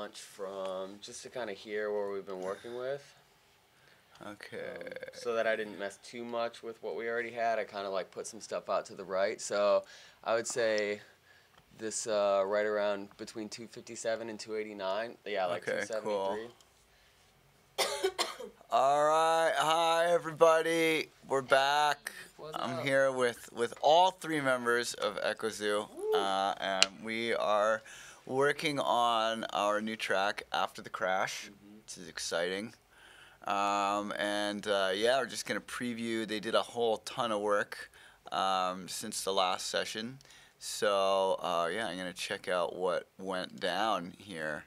bunch from just to kind of hear where we've been working with. Okay. So that I didn't mess too much with what we already had, I kind of like put some stuff out to the right. So I would say this right around between 257 and 289. Yeah, like Okay, 273. cool. All right, hi everybody. We're back. I'm here with all three members of Echo Zoo, and we are working on our new track, After the Crash, which is exciting. Yeah, we're just gonna preview. They did a whole ton of work since the last session, so yeah, I'm gonna check out what went down here.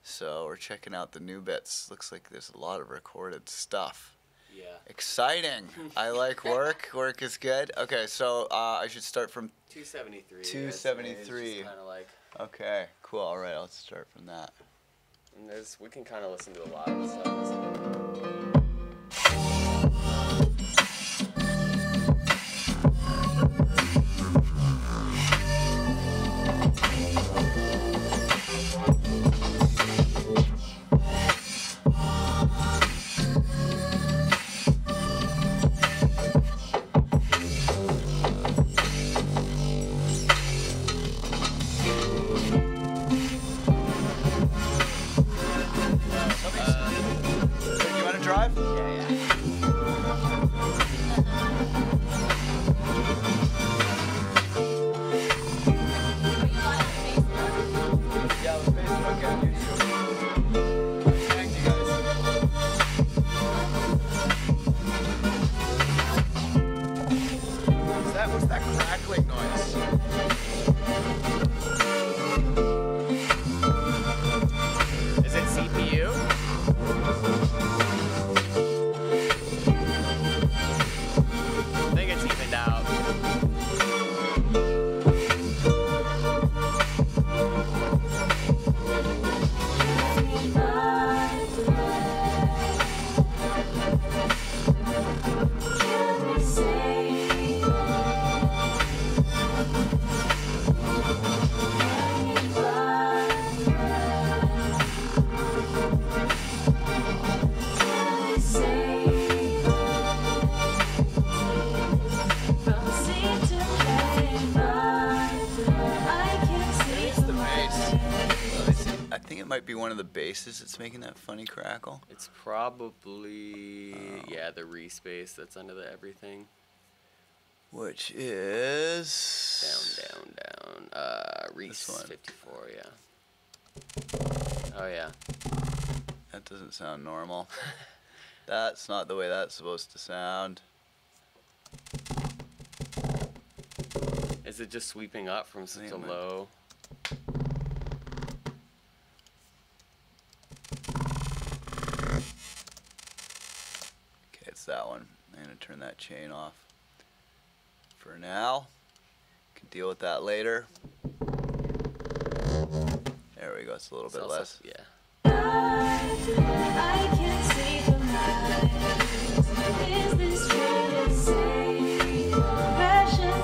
So we're checking out the new bits. Looks like there's a lot of recorded stuff. Yeah. Exciting. I like work. Work is good. Okay, so I should start from 273. 273. Kind of like. Okay, cool. All right, let's start from that. And we can kind of listen to a lot of the stuff. What's that crackling noise? Is it CPU? I think it's evened out. It might be one of the basses that's making that funny crackle. It's probably yeah, the re-space that's under the everything. Which is down. Reese 54, yeah. Oh yeah. That doesn't sound normal. That's not the way that's supposed to sound. Is it just sweeping up from such a low? That one. I'm going to turn that chain off for now. Can deal with that later. There we go. It's a little bit less. Yeah. I can't see the light. Is this really safe? Passion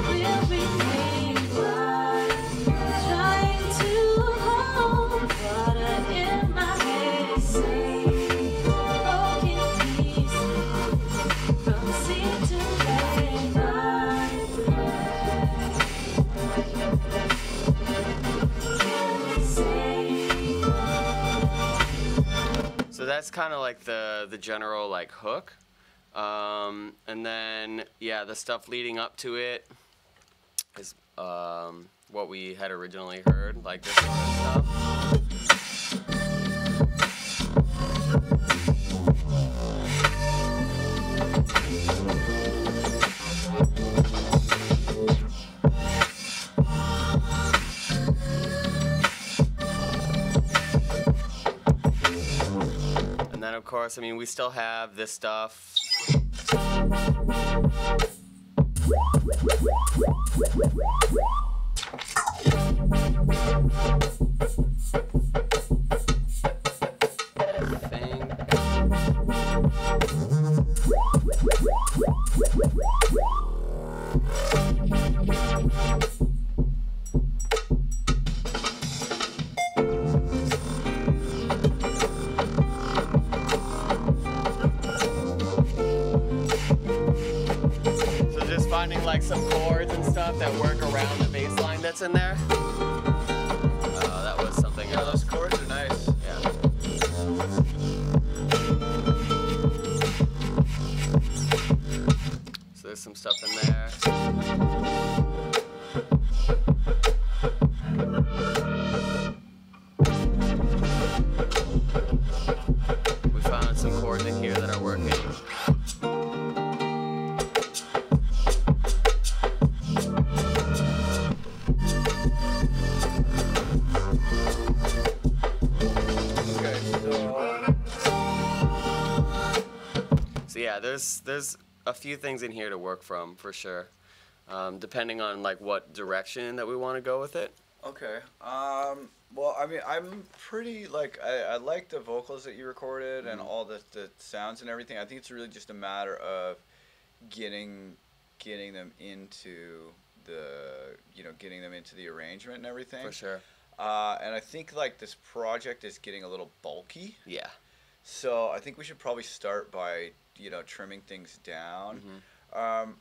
will remain blind. Trying to hold water in my head. So that's kind of like the general like hook, and then yeah, the stuff leading up to it is what we had originally heard, like this sort of stuff. And then of course, I mean, we still have this stuff. like some chords and stuff that work around the bass line that's in there. That was something Yeah, else. those chords are nice. Yeah. So there's some stuff in there. We found some chords in here that are working. Okay, So yeah, there's a few things in here to work from for sure, depending on like what direction that we want to go with it. okay. Well, I mean, I'm pretty like I like the vocals that you recorded and all the sounds and everything. I think it's really just a matter of getting them into getting them into the arrangement and everything. For sure. And I think like this project is getting a little bulky. Yeah. So I think we should probably start by trimming things down.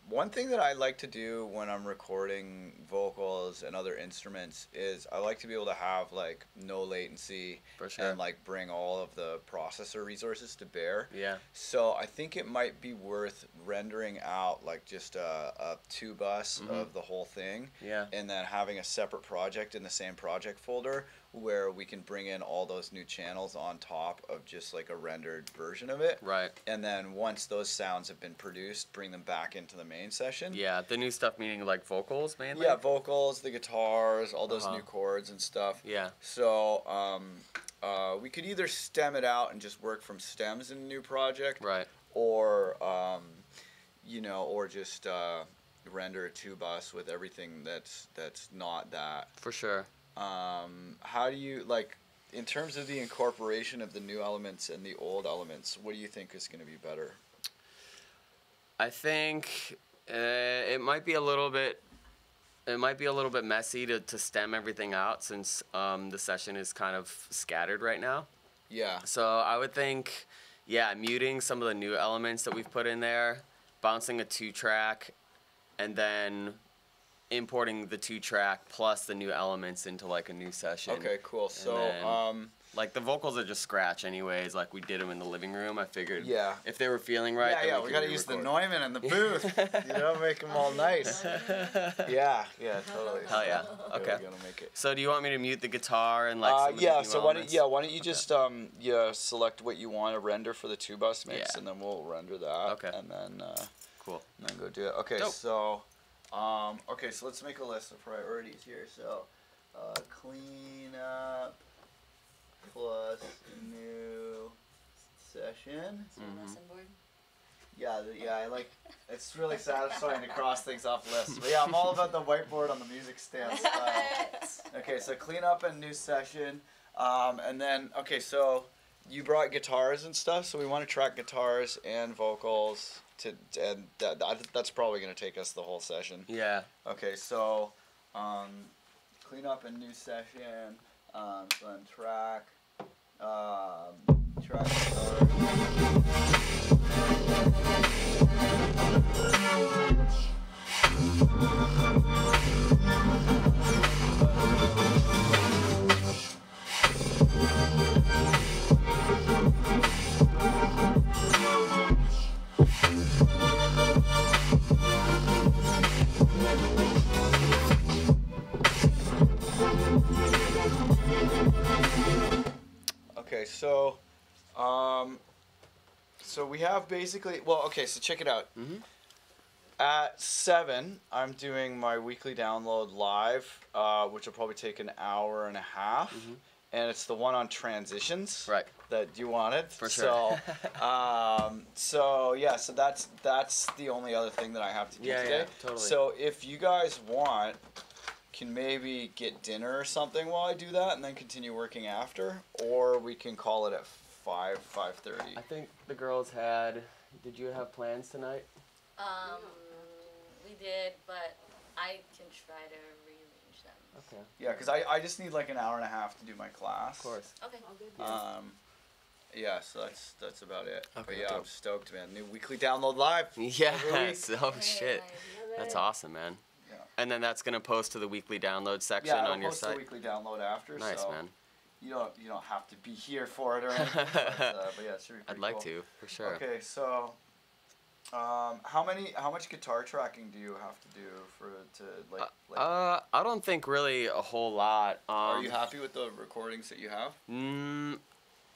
One thing that I like to do when I'm recording vocals and other instruments is I like to be able to have like no latency For sure. and like bring all of the processor resources to bear. Yeah. So I think it might be worth rendering out like just a 2-bus of the whole thing. Yeah. And then having a separate project in the same project folder where we can bring in all those new channels on top of just like a rendered version of it. Right. And then once those sounds have been produced, bring them back into the main session. Yeah. The new stuff meaning like vocals mainly. Yeah, vocals, the guitars, all those Uh-huh. new chords and stuff. Yeah. So we could either stem it out and just work from stems in a new project, Right. or or just render a 2-bus with everything that's not that. For sure. How do you like in terms of the incorporation of the new elements and the old elements? What do you think is going to be better? I think it might be a little bit. It might be a little bit messy to stem everything out since the session is kind of scattered right now. Yeah. So I would think, yeah, muting some of the new elements that we've put in there, bouncing a 2-track, and then importing the 2-track plus the new elements into like a new session. Okay, cool. So then- Like the vocals are just scratch anyways. Like we did them in the living room. I figured Yeah. if they were feeling right, yeah, then we could gotta use the re-record. Neumann in the booth. Make them all nice. Yeah, totally. Hell yeah. Okay. We gotta make it. So do you want me to mute the guitar and like some of Yeah. these new So elements? why don't you just select what you want to render for the 2-bus mix, Yeah. and then we'll render that. Okay. And then Cool. go do it. Okay. Dope. So so let's make a list of priorities here. So clean up plus new session. Lesson board. Yeah, I like. It's really satisfying to cross things off lists. But yeah, I'm all about the whiteboard on the music stand style. Okay, so clean up and new session, and then so you brought guitars and stuff, so we want to track guitars and vocals and that's probably gonna take us the whole session. Yeah. Okay, so clean up and new session, so then track guitars. Okay, so we have basically, so check it out. At 7, I'm doing my weekly download live, which will probably take an hour and a half, and it's the one on transitions. Right. That you wanted. For sure. So that's the only other thing that I have to do Yeah, today. yeah, totally. So if you guys want, can maybe get dinner or something while I do that, and then continue working after, or we can call it at 5:30. I think the girls had. Did you have plans tonight? We did, but I can try to rearrange them. Okay. Yeah, because I just need like an hour and a half to do my class. Of course. Okay. Um, Yeah, so that's about it. Okay, But yeah, dope. I'm stoked, man. New weekly download live. Yes. Oh shit. Love That's it. awesome, man. Yeah. And then that's gonna post to the weekly download section Yeah, I'll on your post the site. weekly download after. Nice, so man. You don't have to be here for it or anything. But yeah, it should be I'd pretty like cool. to, for sure. Okay, so how much guitar tracking do you have to do I don't think really a whole lot. Are you happy with the recordings that you have?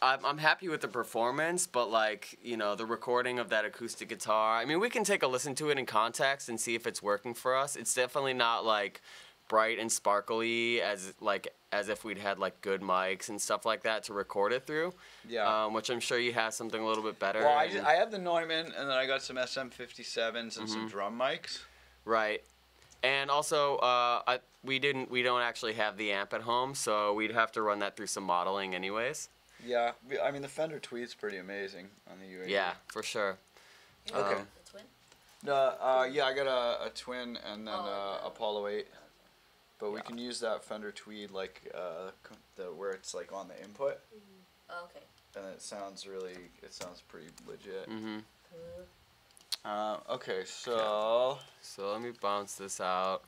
I'm happy with the performance, but like, you know, the recording of that acoustic guitar, I mean, we can take a listen to it in context and see if it's working for us. It's definitely not like bright and sparkly as if we'd had like good mics and stuff like that to record it through. Yeah. Which I'm sure you have something a little bit better. Well, and- I have the Neumann, and then I got some SM57s and Mm-hmm. some drum mics. Right. And also, we don't actually have the amp at home, so we'd have to run that through some modeling anyways. Yeah, I mean the Fender Tweed's pretty amazing on the UAD. Yeah, for sure. Okay. The twin? No, yeah, I got a twin and then Oh, no. Apollo 8, but we Yeah. can use that Fender Tweed like where it's like on the input, Oh, okay. and it sounds pretty legit. Mm-hmm. Cool. Okay, so So let me bounce this out.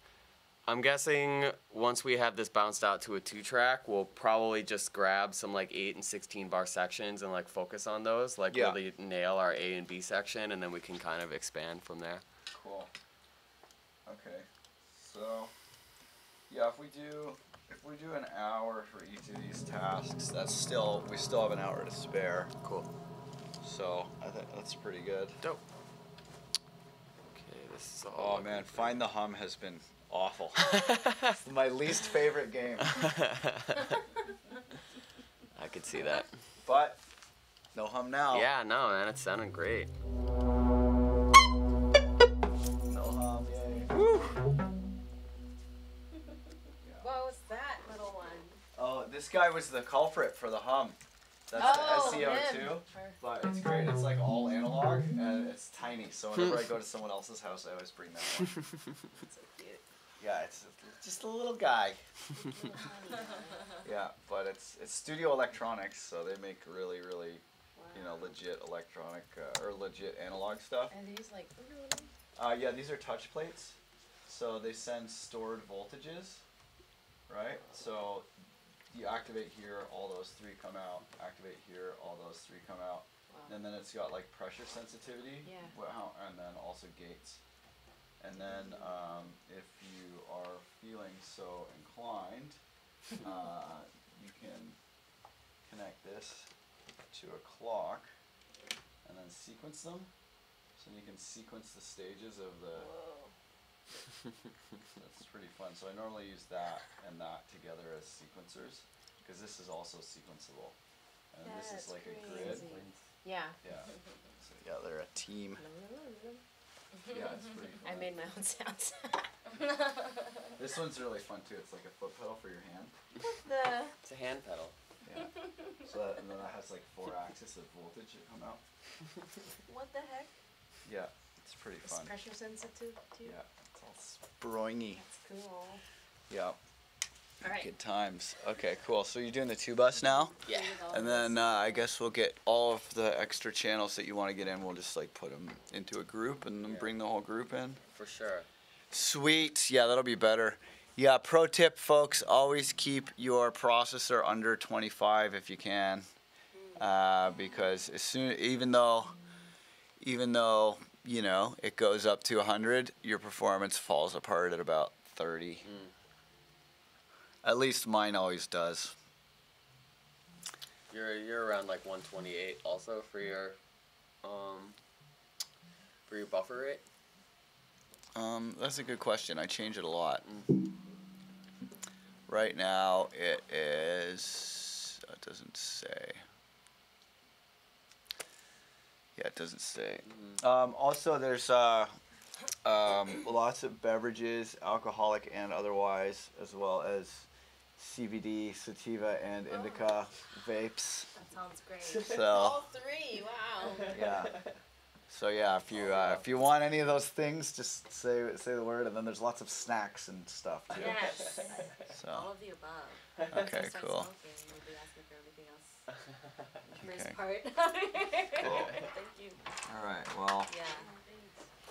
I'm guessing once we have this bounced out to a 2-track, we'll probably just grab some like 8 and 16 bar sections and like focus on those, like Yeah. really nail our A and B section, and then we can kind of expand from there. cool. Okay, so yeah, if we do an hour for each of these tasks, we still have an hour to spare. Cool. So I think that's pretty good. Dope. Okay, this is all. Oh man, Find the Hum has been awful. It's my least favorite game. I could see that. But no hum now. Yeah, no, man, it's sounding great. No hum, yay. What was that little one? Oh, this guy was the culprit for the hum. That's Oh, the SEO2. him. But it's great. It's like all analog and it's tiny. So whenever I go to someone else's house, I always bring that one. So cute. Yeah, it's just a little guy. Yeah, but it's Studio Electronics, so they make really legit electronic or legit analog stuff. And these like. Yeah, these are touch plates, so they send stored voltages, right? So you activate here, all those 3 come out. Activate here, all those 3 come out. Wow. And then it's got like pressure sensitivity, Yeah. and then also gates. And then if you are feeling so inclined, you can connect this to a clock and then sequence them. So you can sequence the stages of the. Whoa. That's pretty fun. So I normally use that and that together as sequencers because this is also sequenceable. And this That's is like a grid. crazy. Yeah. Yeah. So yeah, they're a team. Yeah, it's pretty fun. I made my own sounds. This one's really fun too. It's like a foot pedal for your hand. the It's a hand pedal. Yeah. And then that has like 4 axes of voltage that come out. what the heck? Yeah, it's pretty It's fun. pressure sensitive too. Yeah, it's all springy. That's cool. Yeah. All right. Good times. Okay, cool. So you're doing the 2-bus now? Yeah. And then I guess we'll get all of the extra channels that you want to get in. We'll just like put them into a group and then Yeah. bring the whole group in. For sure. Sweet. Yeah, that'll be better. Yeah, pro tip, folks, always keep your processor under 25 if you can. Because even though, you know, it goes up to 100, your performance falls apart at about 30. At least mine always does. You're around like 128 also for your buffer rate. That's a good question. I change it a lot. Right now it is. It doesn't say. Yeah, it doesn't say. Also, there's lots of beverages, alcoholic and otherwise, as well as CBD, sativa, and indica vapes. That sounds great. So All 3. Wow. yeah. So yeah, if you want any of those things, just say the word, and then there's lots of snacks and stuff too. Yes. All So of the above. okay, Start cool. smoking, we'll be asking for everything else. This Okay. part. Thank you. All right. Well, Yeah.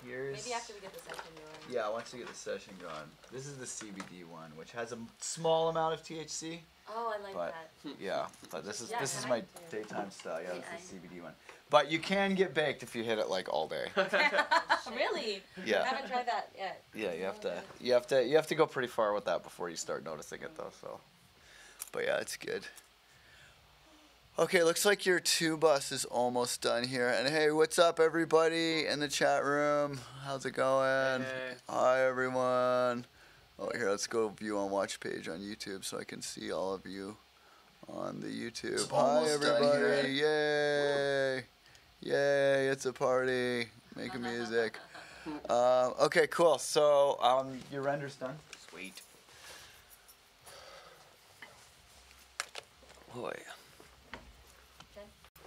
here's. Maybe after we get the session going. Yeah, once you get the session going. This is the CBD one, which has a small amount of THC. Oh, I like But that. yeah, but this is Yeah, this is I my like too. daytime style. Yeah, Wait, this is the CBD one. But you can get baked if you hit it like all day. Really? I Yeah. haven't tried that yet. Yeah, you have to go pretty far with that before you start noticing it though. So, but yeah, it's good. Okay, looks like your 2 bus is almost done here. And hey, what's up, everybody in the chat room? How's it going? Hey. Hi, everyone. Oh, here, let's go view on watch page on YouTube so I can see all of you on the YouTube. It's Hi, almost done everybody. Yay. Yay, it's a party. Making music. Okay, cool. So, your render's done. Sweet. Boy.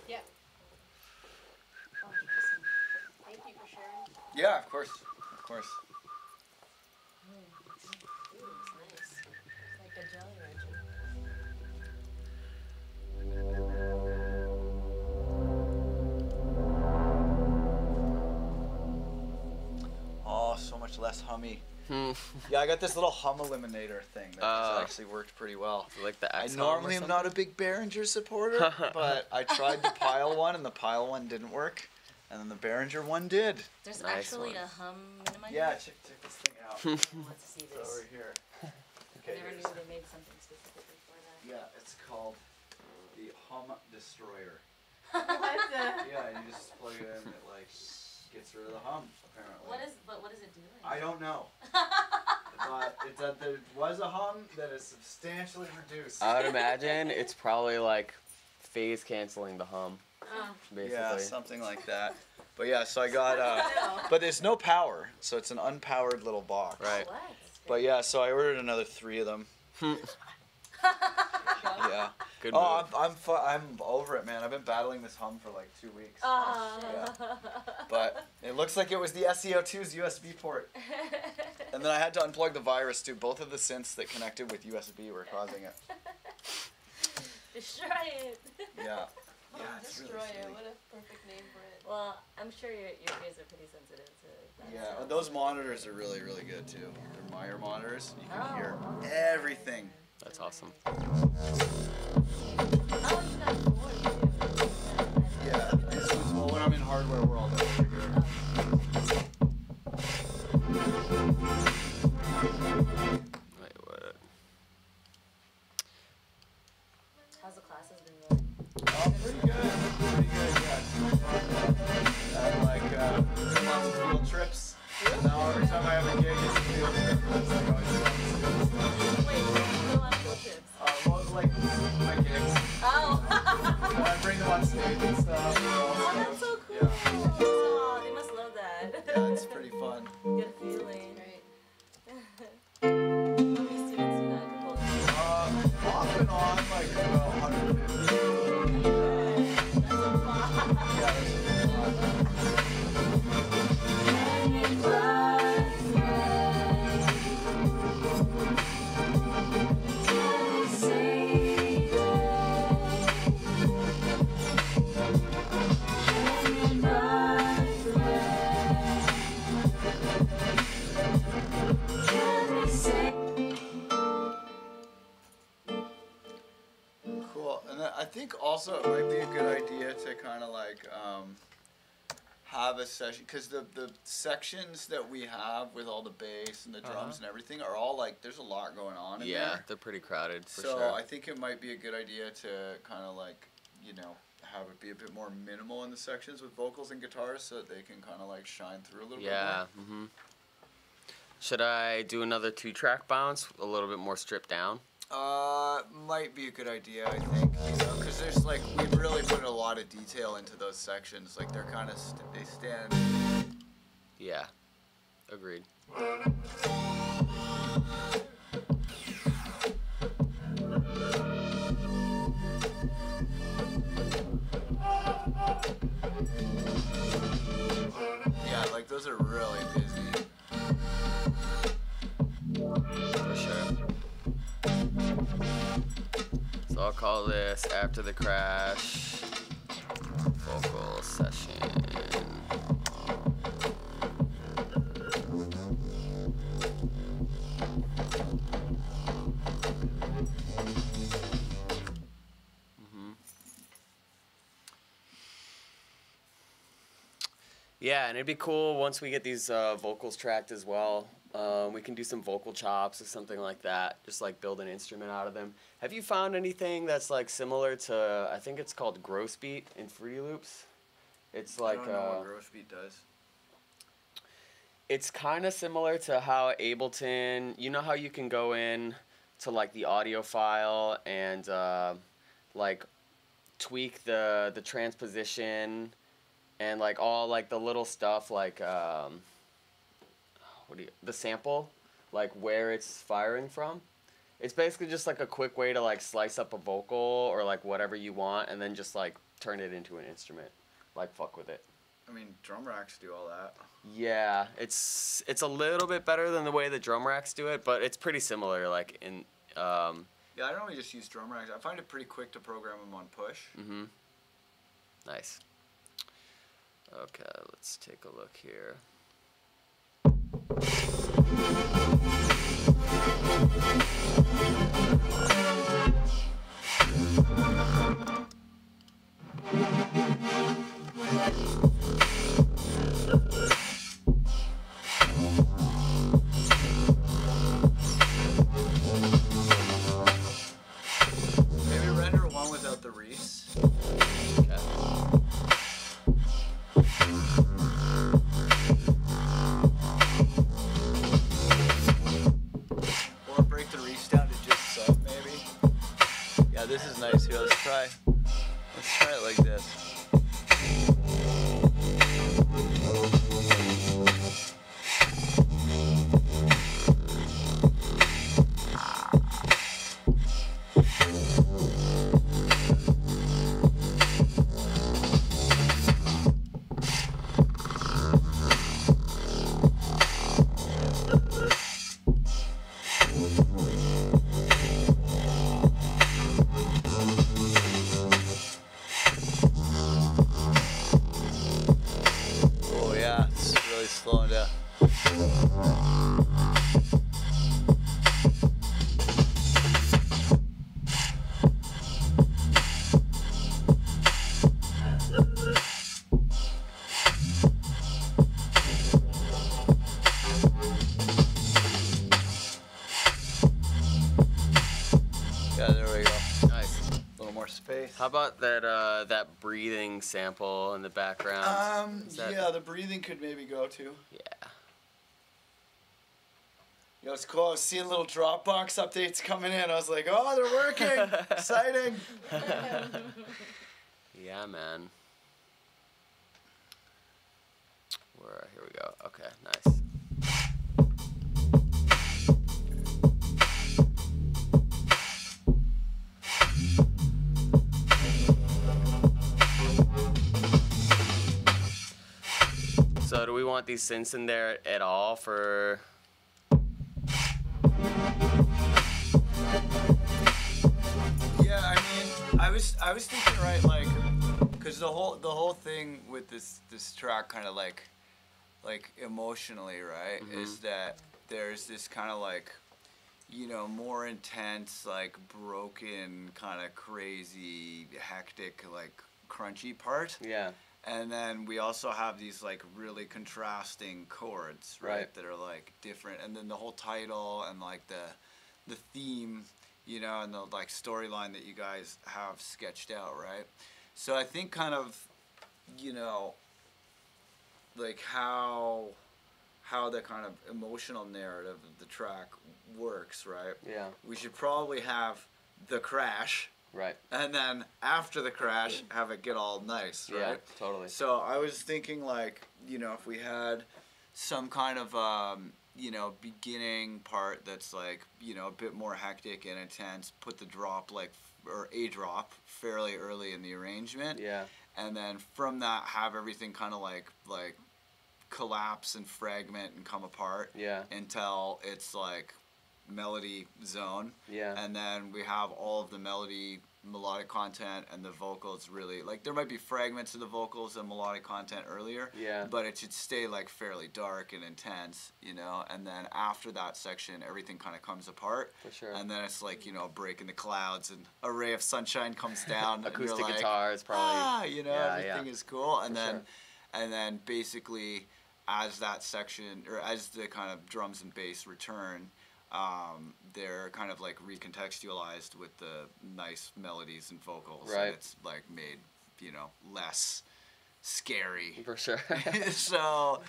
Yeah. Thank you for sharing. Yeah, of course. Of course. Ooh, it's nice. It's like a jelly rancher. Oh, so much less hummy. Yeah, I got this little hum eliminator thing that has actually worked pretty well. Like the I X normally am not a big Behringer supporter, but I tried the Pile one, and the Pile one didn't work, and then the Behringer one did. There's Nice actually one. a hum minimizer. Yeah, check this thing out. I want to see It's this. over here. I Okay, never here's- knew they made something specifically for that. yeah, it's called the Hum Destroyer. What the? Yeah, you just plug it in, it like gets rid of the hum. Apparently. What is it doing? I don't know. But it's that there was a hum that is substantially reduced. I would imagine it's probably like phase canceling the hum, basically. Yeah, something like that. But yeah, so I got No. but there's no power, so it's an unpowered little box. Right. What? But yeah, so I ordered another 3 of them. Yeah. Good Oh, move. I'm over it, man. I've been battling this hum for like 2 weeks. Oh, But it looks like it was the SEO2's USB port. And then I had to unplug the virus too. Both of the synths that connected with USB were causing it. Destroy it. Yeah. Yeah, it's really Destroyer. silly. What a perfect name for it. Well, I'm sure your ears are pretty sensitive to that. Yeah, sound. those monitors are really, really good too. They're Meyer monitors. You can hear okay. everything. That's awesome. Oh, you got 4 too. Yeah, this was well, when I'm in hardware world. That's pretty good. Wait, what? How's the classes been going? Oh, pretty good. Pretty good, yeah. And like, lots of field trips. Now every time I have a gig, it's a field trip. That's like always Wait, you go on field trips? well, like my gigs. Oh. And I bring them on stage and stuff. Oh, that's so cool. Yeah. Oh, they must love that. Yeah, it's pretty fun. Good feeling. Great. How many students do that compose? Off and on, like about 150. That's a lot. Yeah, that's a lot. Cool. And then I think also it might be a good idea to kind of like have a session, because the sections that we have with all the bass and the drums and everything are all like, there's a lot going on in Yeah, there. they're pretty crowded for So sure. I think it might be a good idea to kind of like, you know, have it be a bit more minimal in the sections with vocals and guitars so that they can kind of like shine through a little Yeah. Should I do another 2-track bounce, a little bit more stripped down? bit more. Might be a good idea, I think, you know, because there's like, we've really put a lot of detail into those sections. Like they're kind of, they stand. Yeah. Agreed. Yeah, like those are really busy. For sure. So I'll call this After the Crash. vocal session. Yeah, and it'd be cool once we get these vocals tracked as well. We can do some vocal chops or something like that. Just like build an instrument out of them. Have you found anything that's like similar to? I think it's called Gross Beat in Fruity Loops. It's like I don't know what Gross Beat does. it's kind of similar to how Ableton. You know how you can go in to like the audio file and like tweak the transposition and like all like the little stuff like the sample, like where it's firing from. It's basically just like a quick way to like slice up a vocal or like whatever you want and then just like turn it into an instrument. Like fuck with it. I mean, drum racks do all that. Yeah, it's a little bit better than the way the drum racks do it, but it's pretty similar like in Yeah, I normally just use drum racks. I find it pretty quick to program them on push. Nice. Okay, let's take a look here. Maybe render one without the Reese. Okay. Or break the Reese down to just sub, maybe. Yeah, this is nice here. Let's try it like this. Oh yeah, it's really slowing down. Yeah, there we go. Nice. A little more space. How about that breathing sample in the background? Is that- Yeah, the breathing could maybe go too. Yeah. Yo, it's cool. I was seeing little Dropbox updates coming in. I was like, oh, they're working. Exciting. Yeah, man. Here we go. Okay, nice. So do we want these synths in there at all for? Yeah, I mean, I was thinking, right, like, cause the whole thing with this track kind of like emotionally, right, is that there's this kind of like, you know, more intense, like broken, kind of crazy, hectic, like crunchy part. Yeah. And then we also have these like really contrasting chords, right, Right. that are like different. And then the whole title and like the theme, you know, and the like storyline that you guys have sketched out, right? So I think kind of, you know, like how the kind of emotional narrative of the track works, right? Yeah. We should probably have the crash. Right. And then after the crash, have it get all nice, right? Yeah. Totally. So I was thinking, like, you know, if we had some kind of, you know, beginning part that's like, you know, a bit more hectic and intense, put the drop like, or a drop fairly early in the arrangement. Yeah. And then from that, have everything kind of like collapse and fragment and come apart. Yeah. Until it's like melody zone. Yeah. And then we have all of the melody melodic content and the vocals really, like, there might be fragments of the vocals and melodic content earlier. Yeah. But it should stay like fairly dark and intense, you know. And then after that section, everything kind of comes apart. For sure. And then it's like, you know, a break in the clouds and a ray of sunshine comes down. and you're Acoustic like, guitar is probably. you know, Yeah, everything yeah. is cool. And For then sure. and then basically as that section, or as the kind of drums and bass return, they're kind of like recontextualized with the nice melodies and vocals. Right. And it's like made, you know, less scary. For sure. So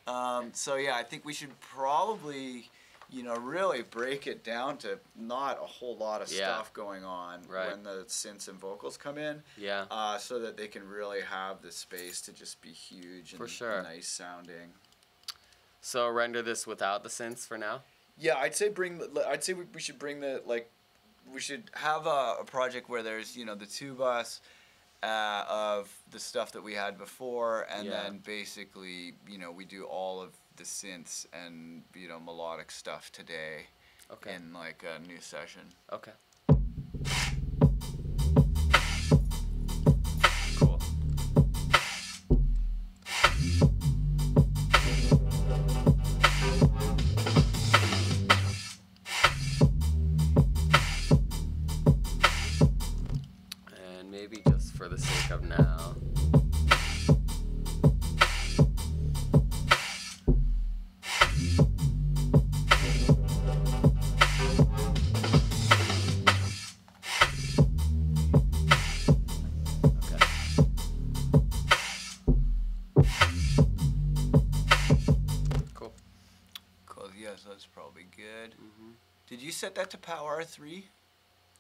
yeah, I think we should probably, you know, really break it down to not a whole lot of Yeah. stuff going on Right. when the synths and vocals come in. Yeah. So that they can really have the space to just be huge and For sure. nice sounding. So render this without the synths for now. Yeah, I'd say we should bring the, like, we should have a project where there's, you know, the two bus of the stuff that we had before, and Yeah. then basically, you know, we do all of the synths and, you know, melodic stuff today Okay. in like a new session. Okay. Cool. And maybe just for the sake of now. Okay. Cool. Cool. Yeah, so that's probably good. Mhm. Did you set that to power 3?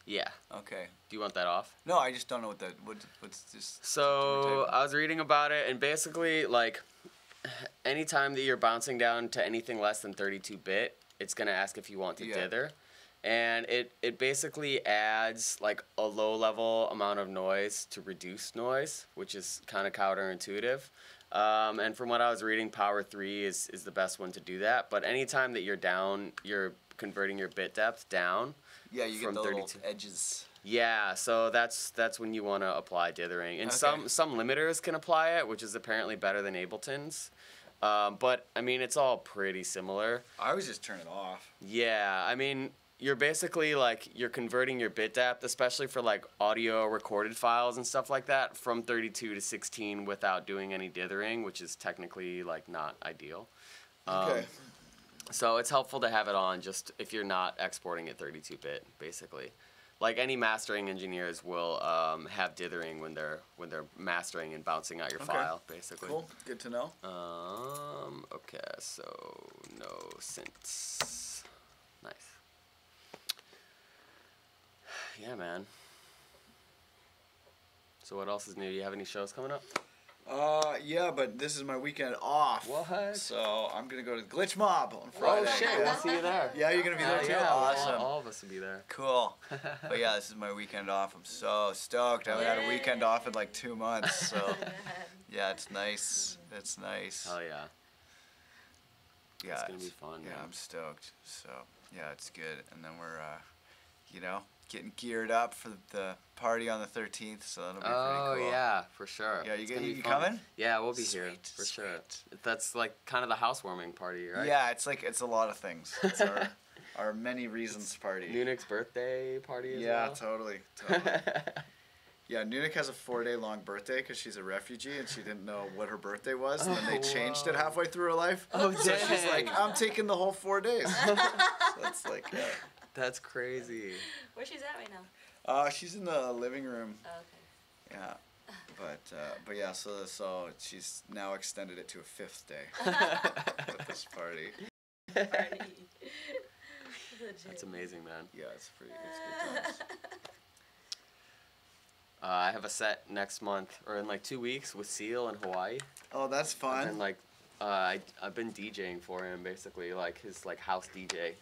Yeah. Okay. Do you want that off? No, I just don't know what's this. So I was reading about it, and basically, like, anytime that you're bouncing down to anything less than 32-bit, it's gonna ask if you want to Yeah. dither, and it basically adds like a low-level amount of noise to reduce noise, which is kind of counterintuitive. And from what I was reading, Power 3 is the best one to do that. But anytime that you're down, you're converting your bit depth down. Yeah, you get from the little 32. edges. Yeah, so that's when you want to apply dithering, and Okay. some limiters can apply it, which is apparently better than Ableton's. But I mean, it's all pretty similar. I always just turn it off. Yeah, I mean, you're basically like you're converting your bit depth, especially for like audio recorded files and stuff like that, from 32 to 16 without doing any dithering, which is technically like not ideal. Okay. So it's helpful to have it on just if you're not exporting at 32-bit, basically. Like any mastering engineers will have dithering when they're mastering and bouncing out your Okay. file, basically. Cool. Good to know. Okay, so no synths. Nice. Yeah, man. So what else is new? Do you have any shows coming up? Yeah, but this is my weekend off. What? So I'm gonna go to the Glitch Mob on Friday. Oh shit, we'll see you there. Yeah, you're gonna be there too. Yeah, Awesome. all of us will be there. Cool. But yeah, this is my weekend off. I'm so stoked. I haven't had a weekend off in like 2 months. So yeah, it's nice. It's nice. Hell yeah. Yeah, It's gonna be fun, Yeah, man. I'm stoked. So yeah, it's good. And then we're, you know, getting geared up for the party on the 13th. So that'll be Oh pretty cool. yeah, for sure. Yeah, It's you gonna be you fun. coming? Yeah, we'll be here Sweet, for sure. sweet. That's like kind of the housewarming party, right? Yeah, it's a lot of things. It's our many reasons party. Nunek's birthday party as Yeah, well. totally. Yeah, Nunik has a 4-day-long birthday because she's a refugee and she didn't know what her birthday was, and then they changed it halfway through her life. Oh, So she's dang. like, I'm taking the whole 4 days. So it's like, That's crazy. Where she's at right now? she's in the living room. Oh, okay. Yeah, but yeah, so she's now extended it to a 5th day with this party. Party. That's amazing, man. Yeah, it's good times. I have a set next month or in like 2 weeks with Seal in Hawaii. Oh, that's fun. And like, I've been DJing for him basically, like his like house DJ,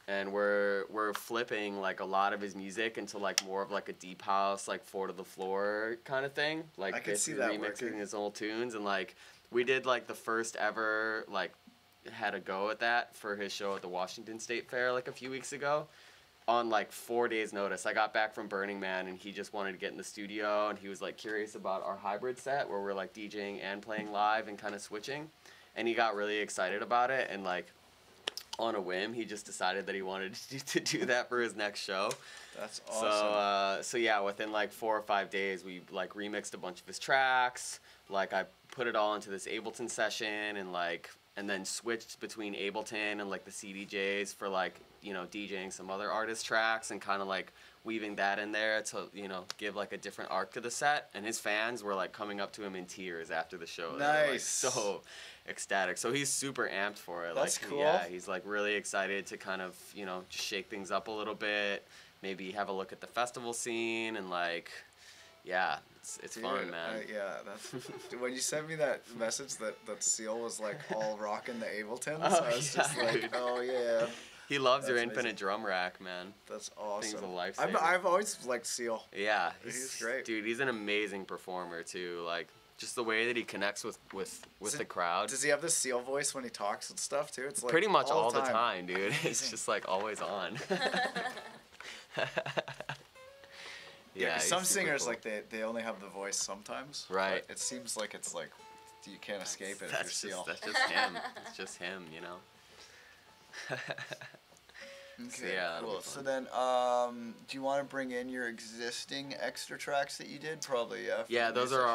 and we're flipping like a lot of his music into like more of like a deep house, like 4 to the floor kind of thing. Like I could see basically that remixing working. his old tunes, and like we did like the first ever like had a go at that for his show at the Washington State Fair like a few weeks ago. on like 4 days notice. I got back from Burning Man and he just wanted to get in the studio and he was like curious about our hybrid set where we're like DJing and playing live and kind of switching, and he got really excited about it, and like on a whim he just decided that he wanted to do that for his next show. That's awesome. So yeah, within like 4 or 5 days we like remixed a bunch of his tracks. Like I put it all into this Ableton session and then switched between Ableton and like the CDJs for like, you know, DJing some other artist tracks and kind of like weaving that in there to, you know, give like a different arc to the set. And his fans were like coming up to him in tears after the show. They were, like, Nice. so ecstatic. So he's super amped for it. That's like, cool. Yeah, he's like really excited to kind of, you know, just shake things up a little bit. Maybe have a look at the festival scene and like, yeah, it's Dude, fun, man. Yeah, that's dude, when you sent me that message that Seal was like all rocking the Abletons. Oh, I was just yeah, like, dude. oh yeah, He loves your That's infinite amazing. drum rack, man. that's Thing's awesome. a lifesaver. I've always liked Seal. Yeah, He's great. Dude, he's an amazing performer too. Like just the way that he connects with So- the crowd. Does he have this Seal voice when he talks and stuff too? It's like Pretty much all the time. time, dude. It's Amazing. just like always on. Yeah, he's some super singers cool. like they only have the voice sometimes. Right. But it seems like it's like you can't escape it if That's you're Seal. just him. It's just him, you know. Okay, yeah, that'll cool. be So fun. then, do you want to bring in your existing extra tracks that you did? Probably, yeah. for Yeah, the new those are session?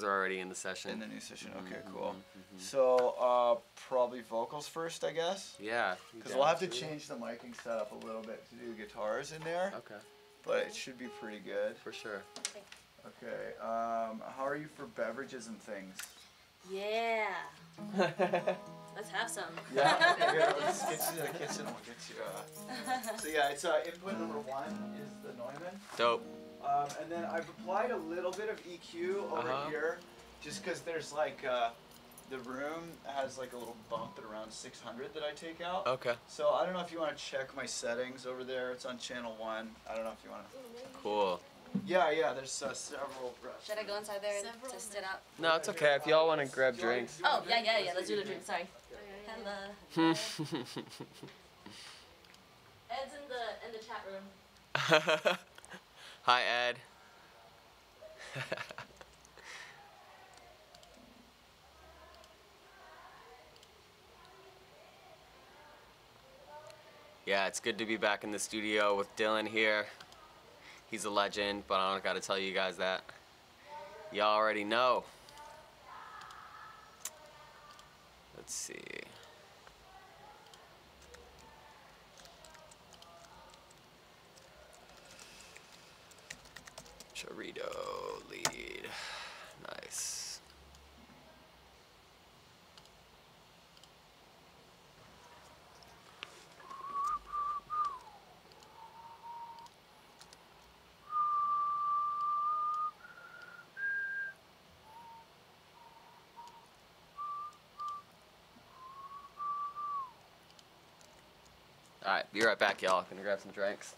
already in the session. In the new session. Okay, Mhm, cool. mhm. So, probably vocals first, I guess. Yeah. you Because down we'll have to it? change the miking setup a little bit to do guitars in there, Okay, but it should be pretty good. for sure. Okay. How are you for beverages and things? Yeah. Let's have some. Yeah. Okay, good. Let's get you to the kitchen. We'll get you. So yeah, it's input number 1 is the Neumann. Dope. And then I've applied a little bit of EQ over Uh-huh. here, just because there's like the room has like a little bump at around 600 that I take out. Okay. So I don't know if you want to check my settings over there. It's on channel 1. I don't know if you want to. Cool. Yeah. There's several. Should I go inside there and Several test it out? No, it's okay. If y'all want to grab drinks. Oh, yeah. Let's do the drink. Sorry. Hello. Ed's in the chat room. Hi, Ed. Yeah, it's good to be back in the studio with Dylan here. He's a legend, but I don't gotta tell you guys that. Y'all already know. Let's see. Chorito lead. Nice. Alright, be right back, y'all. Gonna grab some drinks.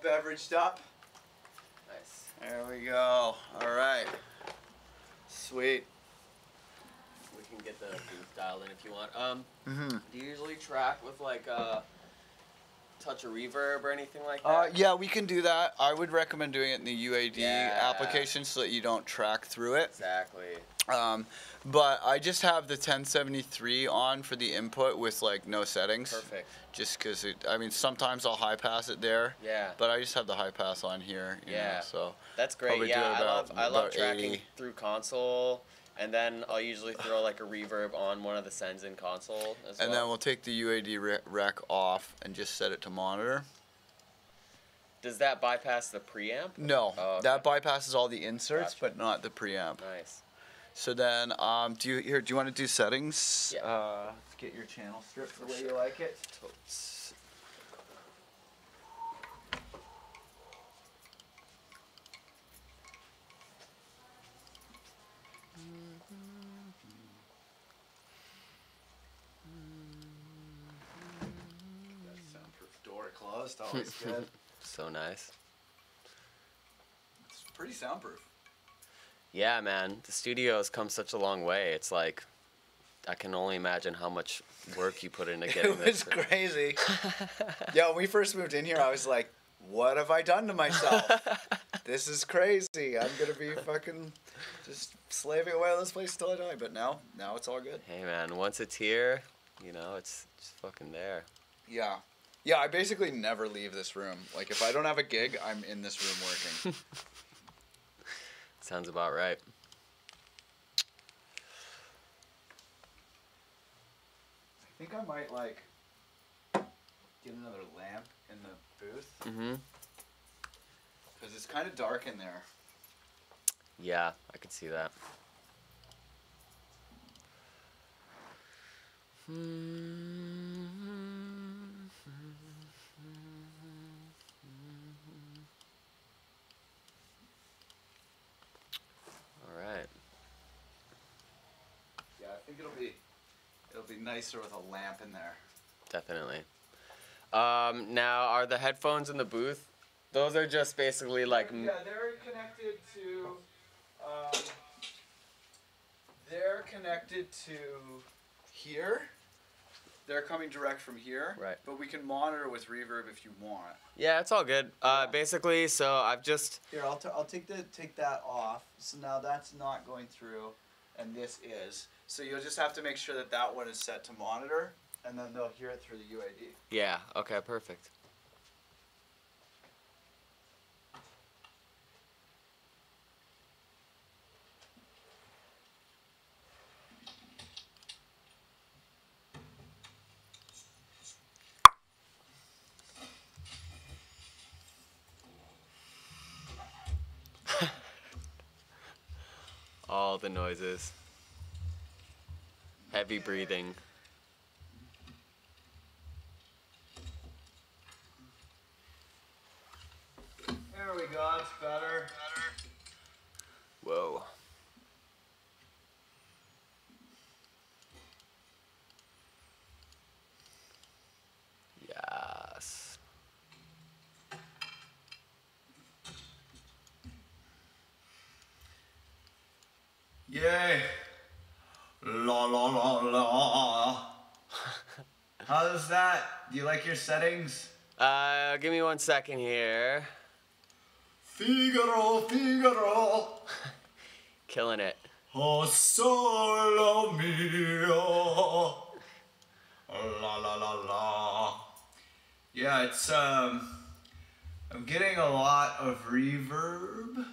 beveraged up. Nice. There we go. All right. Sweet. We can get the booth dialed in if you want. Mm-hmm. Do you usually track with like a touch of reverb or anything like that? Yeah, we can do that. I would recommend doing it in the UAD Yeah. application so that you don't track through it. Exactly. But I just have the 1073 on for the input with like no settings. Perfect. Just because I mean, sometimes I'll high pass it there. Yeah. But I just have the high pass on here. You Yeah. know, so That's great. Probably do Yeah, about- I love about tracking 80. through console, and then I'll usually throw like a reverb on one of the sends in console as and well. then we'll take the UAD rec off and just set it to monitor. Does that bypass the preamp? No, Oh, okay. that bypasses all the inserts, Gotcha. but not the preamp. Nice. So then, do you want to do settings? Yeah. Get your channel stripped the way you like it. Totes. That soundproof door closed, always good. So nice. It's pretty soundproof. Yeah, man. The studio's come such a long way. It's like, I can only imagine how much work you put into getting It was this. crazy. Yeah, when we first moved in here, I was like, what have I done to myself? This is crazy. I'm going to be fucking just slaving away on this place till I die. But now it's all good. Hey, man. Once it's here, you know, it's just fucking there. Yeah. Yeah, I basically never leave this room. Like, if I don't have a gig, I'm in this room working. Sounds about right. I think I might, like, get another lamp in the booth. Mm-hmm. Because it's kind of dark in there. Yeah, I could see that. All right. Yeah, I think it'll be nicer with a lamp in there. Definitely. Now, are the headphones in the booth? Those are just basically like. Yeah, they're connected to. They're connected to here. They're coming direct from here. Right. But we can monitor with reverb if you want. Yeah, it's all good. Basically, so I've just. Here, I'll take that off. So now that's not going through, and this is. So you'll just have to make sure that that one is set to monitor, and then they'll hear it through the UAD. Yeah. Okay. Perfect. All the noises. Heavy breathing. There we go. It's better. Whoa. Yes. Yay! La la la la. How's that? Do you like your settings? Give me 1 second here. Figaro, Figaro. Killing it. Oh, solo mio. La la la la. Yeah, it's I'm getting a lot of reverb.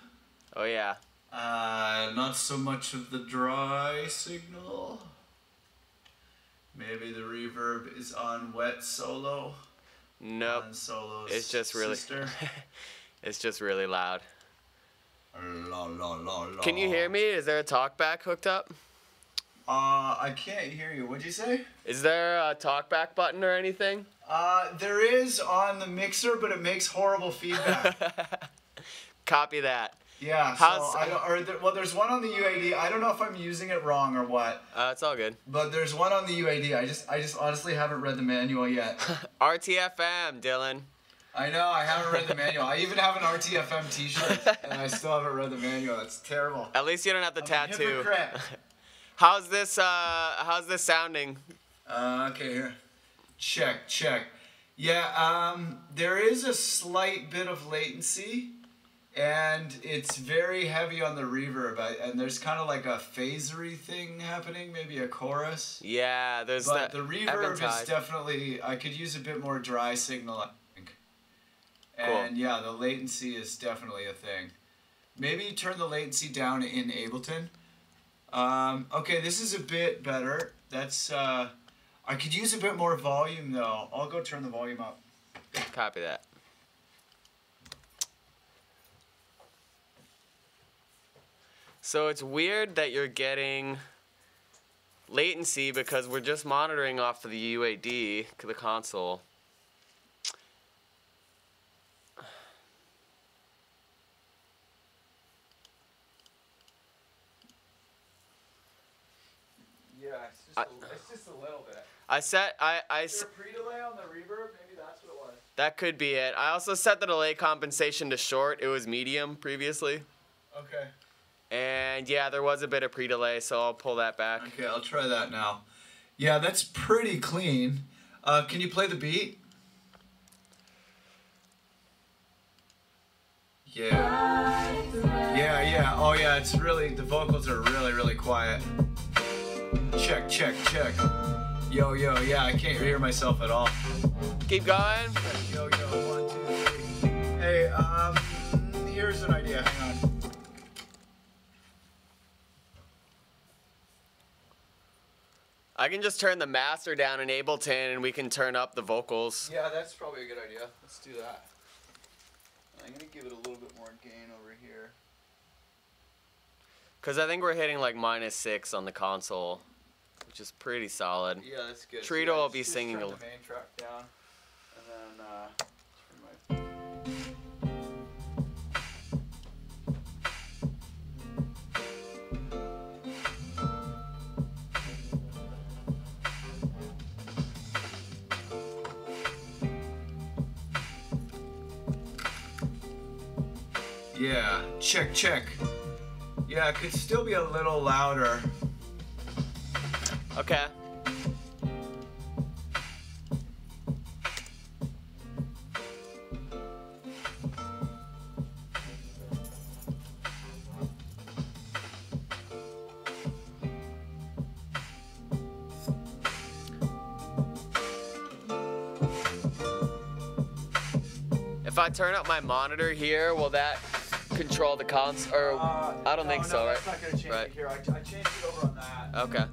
Oh yeah. Not so much of the dry signal. Maybe the reverb is on wet solo. Nope. On solo's It's just really. sister. It's just really loud. La la la la. Can you hear me? Is there a talkback hooked up? I can't hear you. What'd you say? Is there a talkback button or anything? There is on the mixer, but it makes horrible feedback. Copy that. Yeah, How's- so well, there's one on the UAD. I don't know if I'm using it wrong or what, It's all good. but there's one on the UAD. I just honestly haven't read the manual yet. RTFM, Dylan. I know, I haven't read the manual. I even have an RTFM t-shirt, and I still haven't read the manual. That's terrible. At least you don't have the I'm a tattoo. hypocrite. How's this sounding? Okay, here. Check. Yeah, there is a slight bit of latency, and it's very heavy on the reverb, and there's kind of like a phasery thing happening, maybe a chorus. Yeah, there's But that. the reverb is definitely, I could use a bit more dry signal, I think. And yeah, the latency is definitely a thing. Maybe turn the latency down in Ableton. Okay, this is a bit better. That's, I could use a bit more volume though. I'll go turn the volume up. Copy that. So it's weird that you're getting latency because we're just monitoring off of the UAD, the console. Yeah, it's just a little bit. Is there a pre-delay on the reverb? Maybe that's what it was. That could be it. I also set the delay compensation to short. It was medium previously. Okay. And yeah, there was a bit of pre-delay, so I'll pull that back. Okay, I'll try that now. Yeah, that's pretty clean. Can you play the beat? Yeah. Yeah. Oh yeah, it's really, the vocals are really, really quiet. Check. Yo, yeah, I can't hear myself at all. Keep going. Yo, 1, 2, 3. Hey, here's an idea, hang on. I can just turn the master down in Ableton and we can turn up the vocals. Yeah, that's probably a good idea. Let's do that. I'm gonna give it a little bit more gain over here. Because I think we're hitting like -6 on the console, which is pretty solid. Yeah, that's good. Trito So, yeah, will be just singing turn a the main track down, and then turn my. Yeah, check. Yeah, it could still be a little louder. Okay. If I turn up my monitor here, will that control the console? Or I don't think so, right? That's not gonna change Right. it here. I changed it over on that. Okay.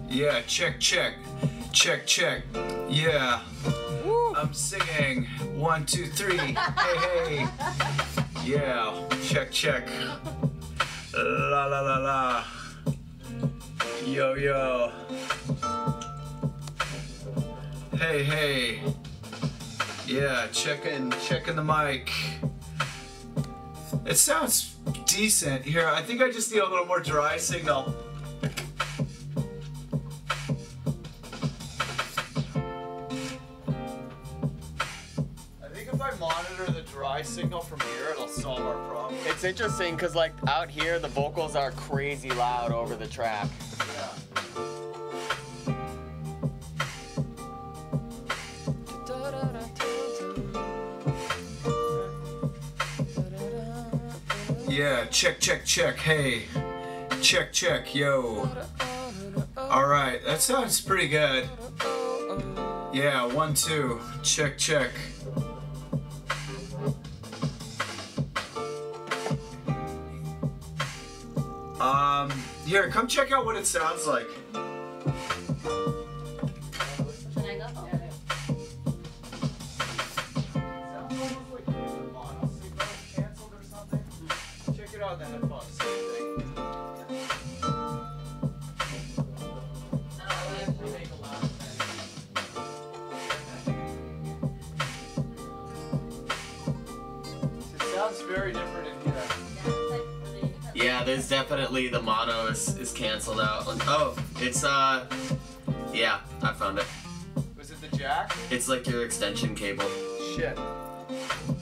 Yeah, check. Yeah. I'm singing 1, 2, 3. Hey. Yeah, check. La. Yo. Hey. Yeah, checking the mic. It sounds decent here. I think I just need a little more dry signal. I think if I monitor the dry signal from here, it'll solve our problem. It's interesting because like out here, the vocals are crazy loud over the track. Yeah, check. Hey, check, yo. All right, that sounds pretty good. Yeah, 1, 2, check. Here, come check out what it sounds like. Should I go? Check it out in the headphones. Same thing. It sounds very different in here. Yeah, there's definitely the mono is canceled out. Oh, it's yeah, I found it. Was it the jack? It's like your extension cable Shit.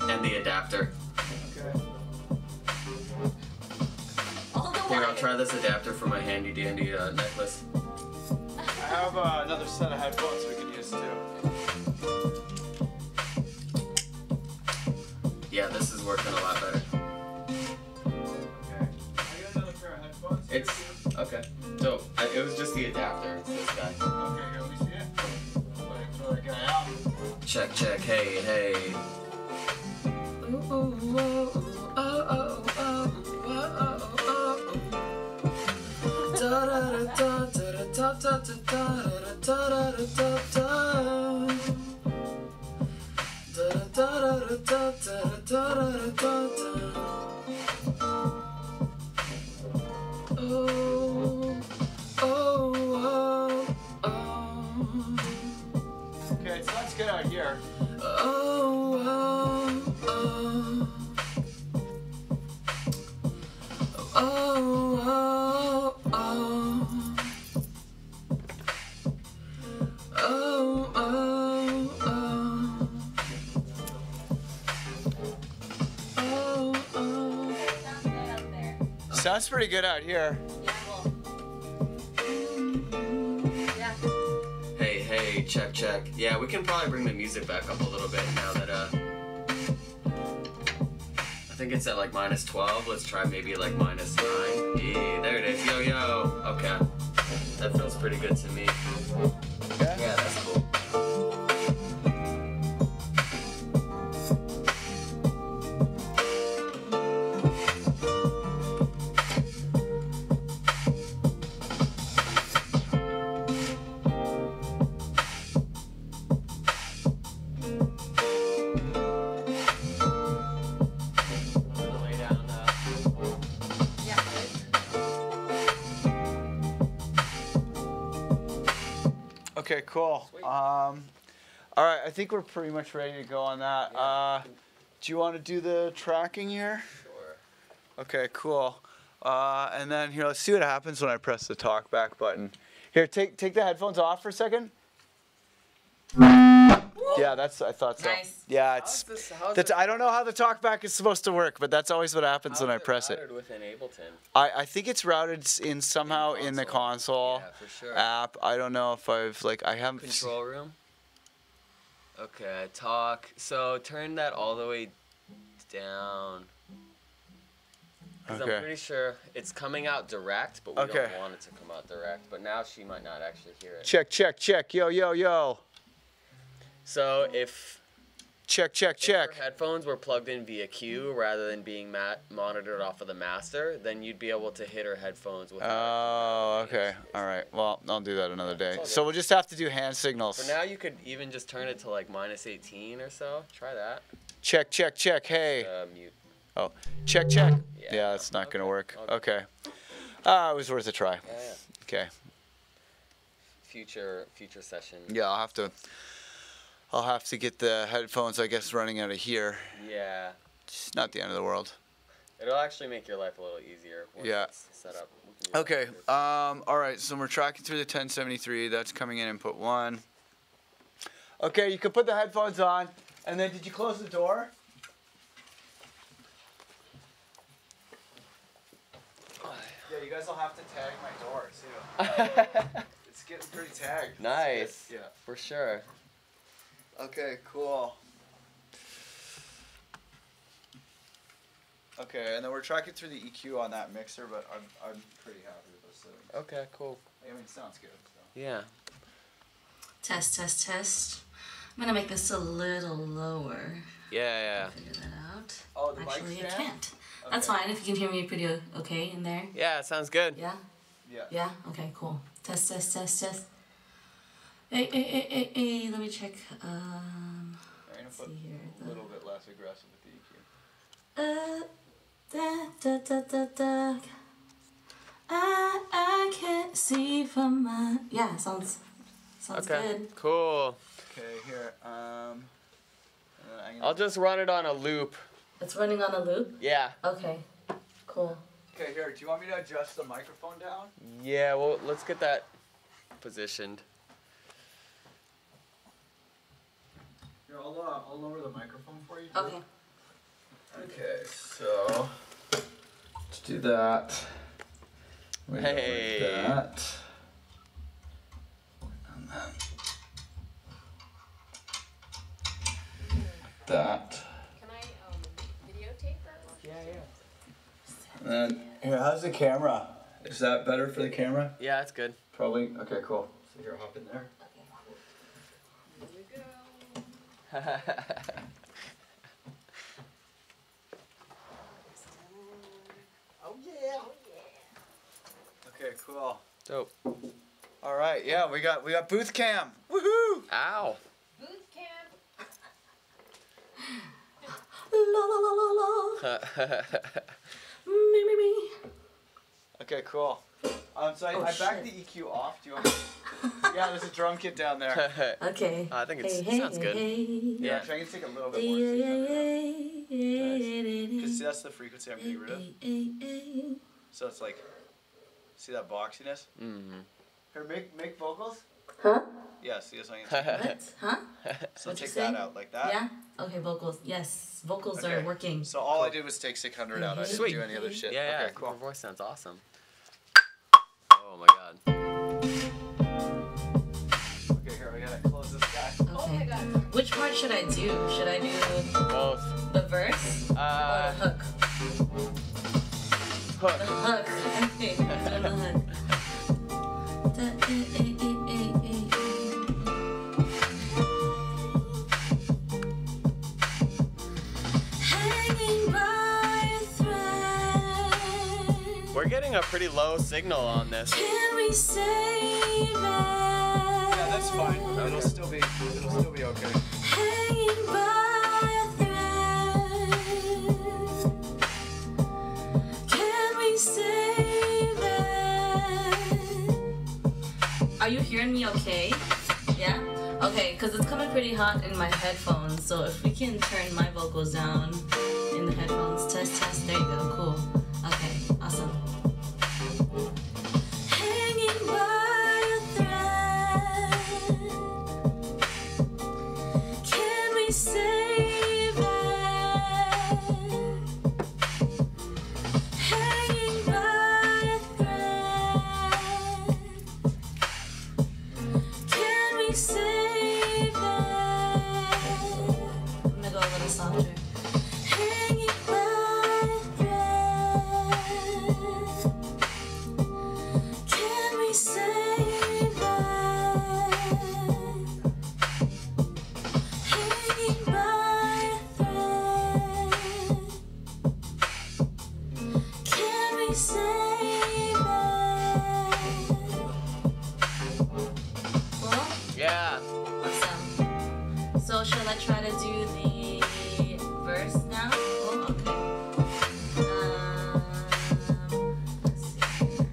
and the adapter. Okay. All the Here, I'll wires. try this adapter for my handy dandy necklace. I have another set of headphones we can use too. Yeah, this is working a lot better. Okay. I got another pair of headphones. It's okay. So it was just the adapter. It's this guy. Okay, here, let me see it. Throw that guy out. Check, check. Hey, hey. Okay, so let's get out here. Sounds pretty good out here. Yeah, well. Yeah. Hey, hey, check, check. Yeah, we can probably bring the music back up a little bit now that I think it's at like -12. Let's try maybe like -9. Yeah, there it is. Yo, yo. Okay. That feels pretty good to me. Okay. Yeah, that's cool. Lay down, Yeah. Okay, cool. Sweet. All right, I think we're pretty much ready to go on that. Yeah. Do you want to do the tracking here? Sure. Okay, cool. And then here, let's see what happens when I press the talk back button. Here, take the headphones off for a second. Yeah, I thought so. Nice. Yeah, I don't know how the talk back is supposed to work, but that's always what happens when I press it. Within Ableton. I think it's routed in somehow in the console Yeah, for sure. app. I don't know if I haven't. Control room. Okay, talk. So turn that all the way down. Because Okay. I'm pretty sure it's coming out direct, but we Okay. don't want it to come out direct. But now she might not actually hear it. Check, check, check. Yo, yo, yo. So if Check, check, her check. headphones were plugged in via Q rather than being monitored off of the master, then you'd be able to hit her headphones with. Oh, okay. All right. Well, I'll do that another day. all So good. we'll just have to do hand signals. For now, you could even just turn it to like -18 or so. Try that. Check, check, check. Hey. Mute. Oh, check, check. Yeah. Yeah, that's not gonna Okay. work. All good. Okay. It was worth a try. Yeah. Okay. Future session. Yeah, I'll have to get the headphones, I guess, running out of here. Yeah. It's not the end of the world. It'll actually make your life a little easier once Yeah. it's set up. We can use Okay. that too. All right. So we're tracking through the 1073. That's coming in input 1. Okay, you can put the headphones on. And then, did you close the door? Yeah, you guys will have to tag my door too. It's getting pretty tagged. Nice. Yeah. For sure. Okay, cool. Okay, and then we're tracking through the EQ on that mixer, but I'm pretty happy with those settings. Okay, cool. I mean, it sounds good. So. Yeah. Test, test, test. I'm gonna make this a little lower. Yeah. Figure that out. Oh, the mic Actually, I stand? can't. That's Okay. fine if you can hear me pretty okay in there. Yeah, it sounds good. Yeah? Yeah. Yeah? Okay, cool. Test, test, test, test. Hey, let me check. I'm gonna Let's put see here. a little bit less aggressive with the EQ. Da. I can't see from my. Yeah, sounds Okay. good. Cool. Okay, here. And then I'm I'll just run it on a loop. It's running on a loop. Yeah. Okay, cool. Okay, here. Do you want me to adjust the microphone down? Yeah, well, let's get that positioned. Here, I'll lower the microphone for you. Okay. Okay, so let's do that. We go like Hey. that. And then that. Can I videotape that? And then here, how's the camera? Is that better for the camera? Yeah, that's good. Probably. Okay, cool. So here, hop in there. Here we go. Oh yeah. Okay, cool. Dope. All right, yeah, we got booth cam. Woohoo! Ow. Boot camp. La la la la la. Me me me. Okay, cool. So I Oh, backed the shit. EQ off. Do you want me? Yeah, there's a drum kit down there. Okay. I think it Hey, sounds good. Hey, Yeah, Yeah. try to take a little bit more. Because see, that's the frequency I'm getting rid of. So it's like, see that boxiness? Mm-hmm. Here, make vocals. Huh? Yeah, see this? I can What? Huh? so What'd you take say? that out like that. Yeah? Okay, vocals. Yes. Vocals Okay. are working. So all I did was take 600 out. I didn't Sweet. do any other shit. Yeah, yeah. Okay, cool. Your voice sounds awesome. Oh my god. Okay, here, I gotta close this guy. Oh my Okay. god. Which part should I do? Should I do Both. the verse or the hook? Hook. The hook. Okay, I'm doing the hook. Hanging by a thread. We're getting a pretty low signal on this. Can we save it? Yeah, that's fine. It'll still be okay. Hanging by a thread. Can we save it? Are you hearing me okay? Yeah? Okay, because it's coming pretty hot in my headphones, so if we can turn my vocals down in the headphones. Test, test. There you go. Cool. Okay, awesome. Hanging by a thread. Can we save it? Hanging by a thread. Can we save it? I'm gonna go a little softer. Hanging by a thread. Can we save it? Hanging by a thread. Can we save it? Cool? Yeah. Awesome. So shall I try to do the verse now? Oh, okay. Let's see here.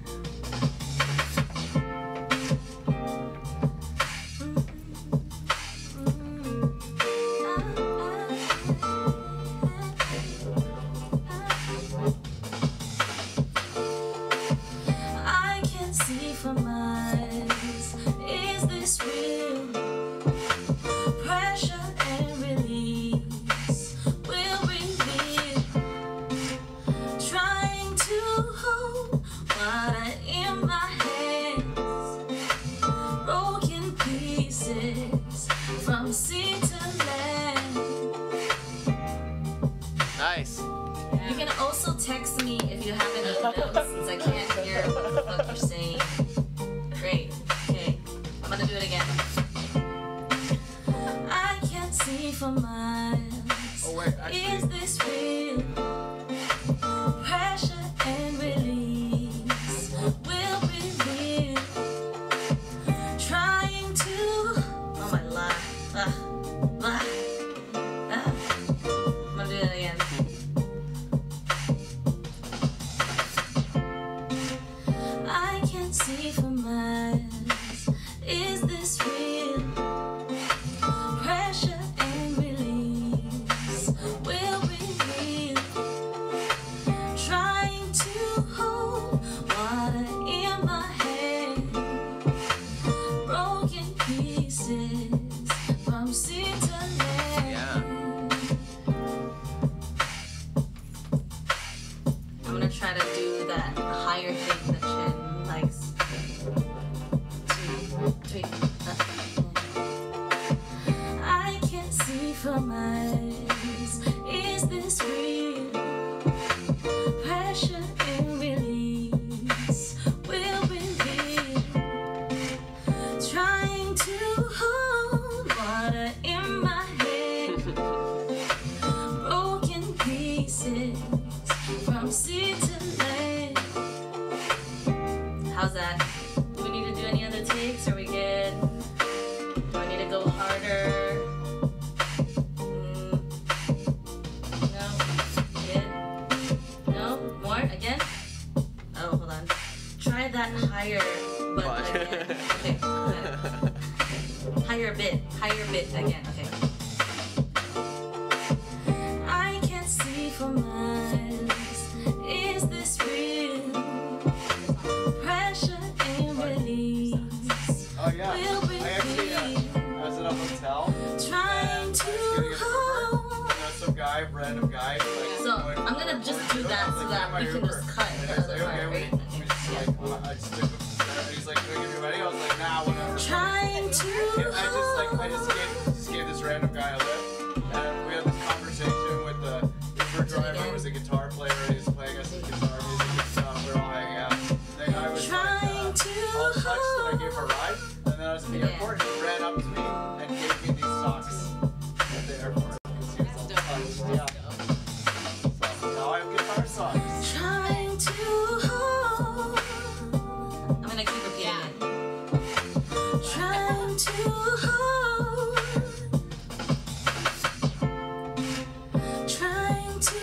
I can see for miles. Is this real? Pressure and release will reveal. Trying to hold water in my hands. Broken pieces from sea to land. Nice. You can also text me if you have any notes since I can't hear what the fuck you're saying. Great. Okay. I'm gonna do it again. I can't see for miles. Oh wait, Is actually, this real? Pressure and release will reveal. Trying to. Oh my lord. I'm gonna do it again. I can't see for miles. Is this real? Pressure and release will reveal. pieces from sea to land. Yeah. I'm gonna try to do that higher thing that Chin likes. 2, 3. I can't see from eyes. Is this real? Pressure and release will reveal. Trying to hold water in my head. Broken pieces from sea to land. How's that? Do we need to do any other takes? Are we good? Do I need to go harder? No? Good? No? More? Again? Oh, hold on. Try that higher, but What? again. Okay, good. Higher bit again. Okay. I can't see for miles. Is this real? Pressure and release Oh yeah. will I actually reveal. I was at a hotel. Trying to hold. There's some guy, random guy. Like, So I'm gonna just do that so that we can just cut the other part, right? We just like, I just took him there. He's like, "Can I give you money?" I was like, "Nah, whatever." Trying to I just gave this random guy a lift, and we had this conversation with the Uber driver who was a guitar player. He was playing us his guitar music and stuff. We were all hanging out. The guy was Trying like, to all touched that I gave him a ride, and then I was at the Yeah. airport, and he ran up to me and gave me these socks at the airport. 'Cause he was all touched. Yeah. So now I have guitar socks. Trying to hold. I'm gonna keep repeating it. Trying to hold. Trying to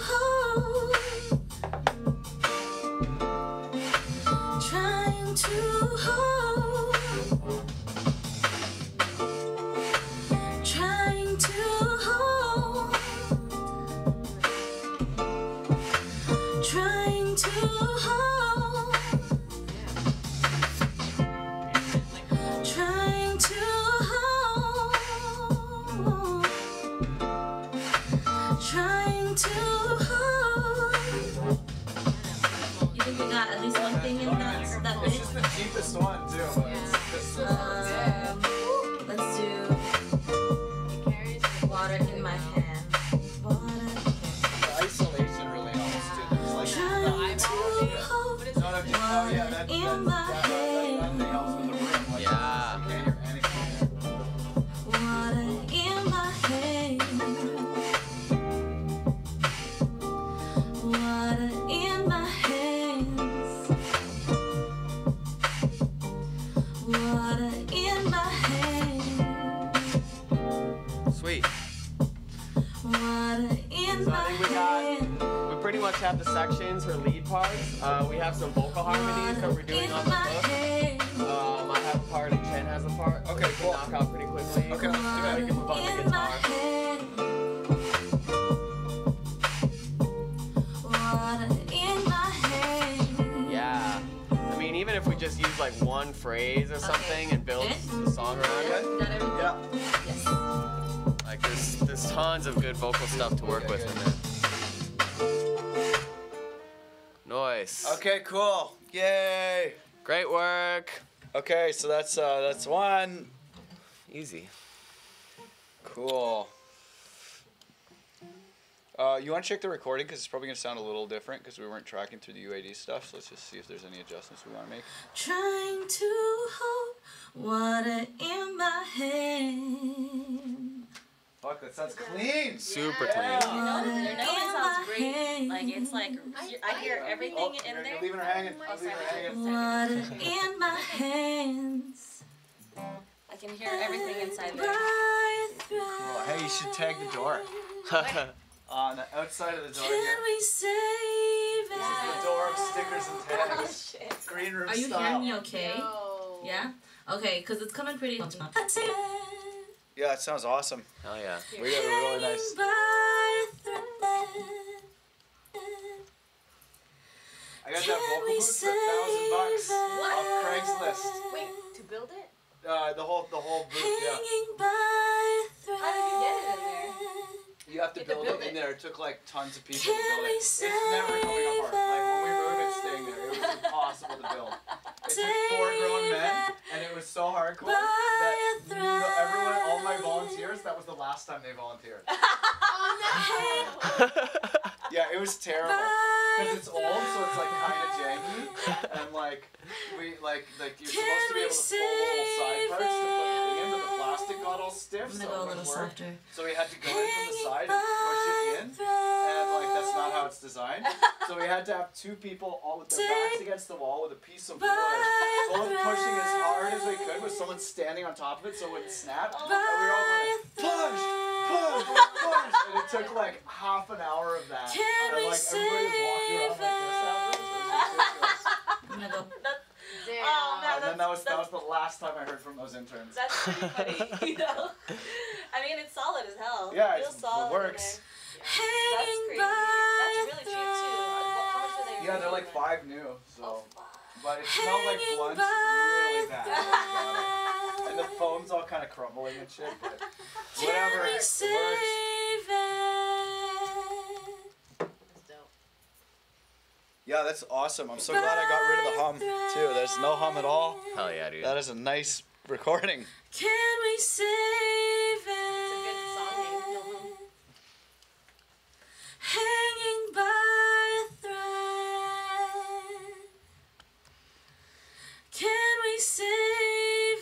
hold. Trying to hold. Trying to hold. Trying to hold. Trying to hold. Trying to hold. You think we got at least one thing in that It's bit? just the cheapest one too. But it's Let's do water in my hand. Water. the isolation really helps too. There's like Trying to hold. no, oh yeah, that thing helps with the room. Like, Yeah. you can't hear anything there. Water in my hand. Water in my hands. Water in my hands. Sweet. Water in So I my think we got- hand. We pretty much have the sections for lead parts. We have some vocal harmonies that we're doing in on the my hook. hand. I have a part and Chen has a part. Okay, we can cool. knock out pretty quickly. Okay, let's do Then it. we can move on to In my guitar. hand. Water in my hand. Yeah. I mean, even if we just use like one phrase or something and build the song around it, Got everything? Yeah. Yes. like there's tons of good vocal stuff to work with in there. Nice. Okay, cool. Yay. Great work. Okay, so that's one. Easy. Cool. You want to check the recording because it's probably going to sound a little different because we weren't tracking through the UAD stuff. So let's just see if there's any adjustments we want to make. Trying to hold water in my hand. Fuck, that sounds clean. Super Your clean. note sounds great. Like it's like I hear everything Oh, in you're there. leaving her hanging. Leaving her hanging. Water in my hands. I can hear everything inside there. Oh, hey, you should tag the door. On the outside of the door Can here. we save This is the it? door of stickers and tags. Green room Are you style. hearing me okay? No. Yeah? Okay, because it's coming pretty. Yeah, it sounds awesome. Hell yeah. We got a really nice. I got that vocal booth for $1,000 off Craigslist. Wait, to build it? The whole booth. Yeah. Hanging by a thread. How did you get it in there? You have to You have to build build it in it. there. It took like tons of people to Can build we it. It's never coming apart. Like when we moved, it's staying there. It was impossible to build. It took 4 grown men, and it was so hardcore that everyone, all my volunteers, that was the last time they volunteered. Yeah, it was terrible. Because it's old, so it's like kind of janky, and like you're supposed to be able to pull the little side parts to put the thing in, but the plastic got all stiff, I'm so gonna go a it little wouldn't work. softer. So we had to go in from the side and push it in, and like that's not how it's designed. So we had to have 2 people all with their backs against the wall with a piece of wood, both pushing as hard as we could with someone standing on top of it so it wouldn't snap. And we were all going, push, push, push, and it took like half an hour of that. And like everybody was walking around like this afterwards. It was ridiculous. I'm gonna go. Damn. Oh, man. And then that was the last time I heard from those interns. That's pretty funny, you know? I mean, it's solid as hell. Yeah, Feels it solid in works. there. That's crazy. That's really cheap, too. How much are they? Yeah, they're like retail 5 new, so. Oh, fuck. But it smelled like blunts really bad. when we got it. And the foam's all kind of crumbling and shit, but whatever, it works. That's dope. Yeah, that's awesome. I'm so glad I got rid of the hum, too. There's no hum at all. Hell yeah, dude. That is a nice recording. Can we save it? It's a good song name. No hum. Hanging by a thread. Can we save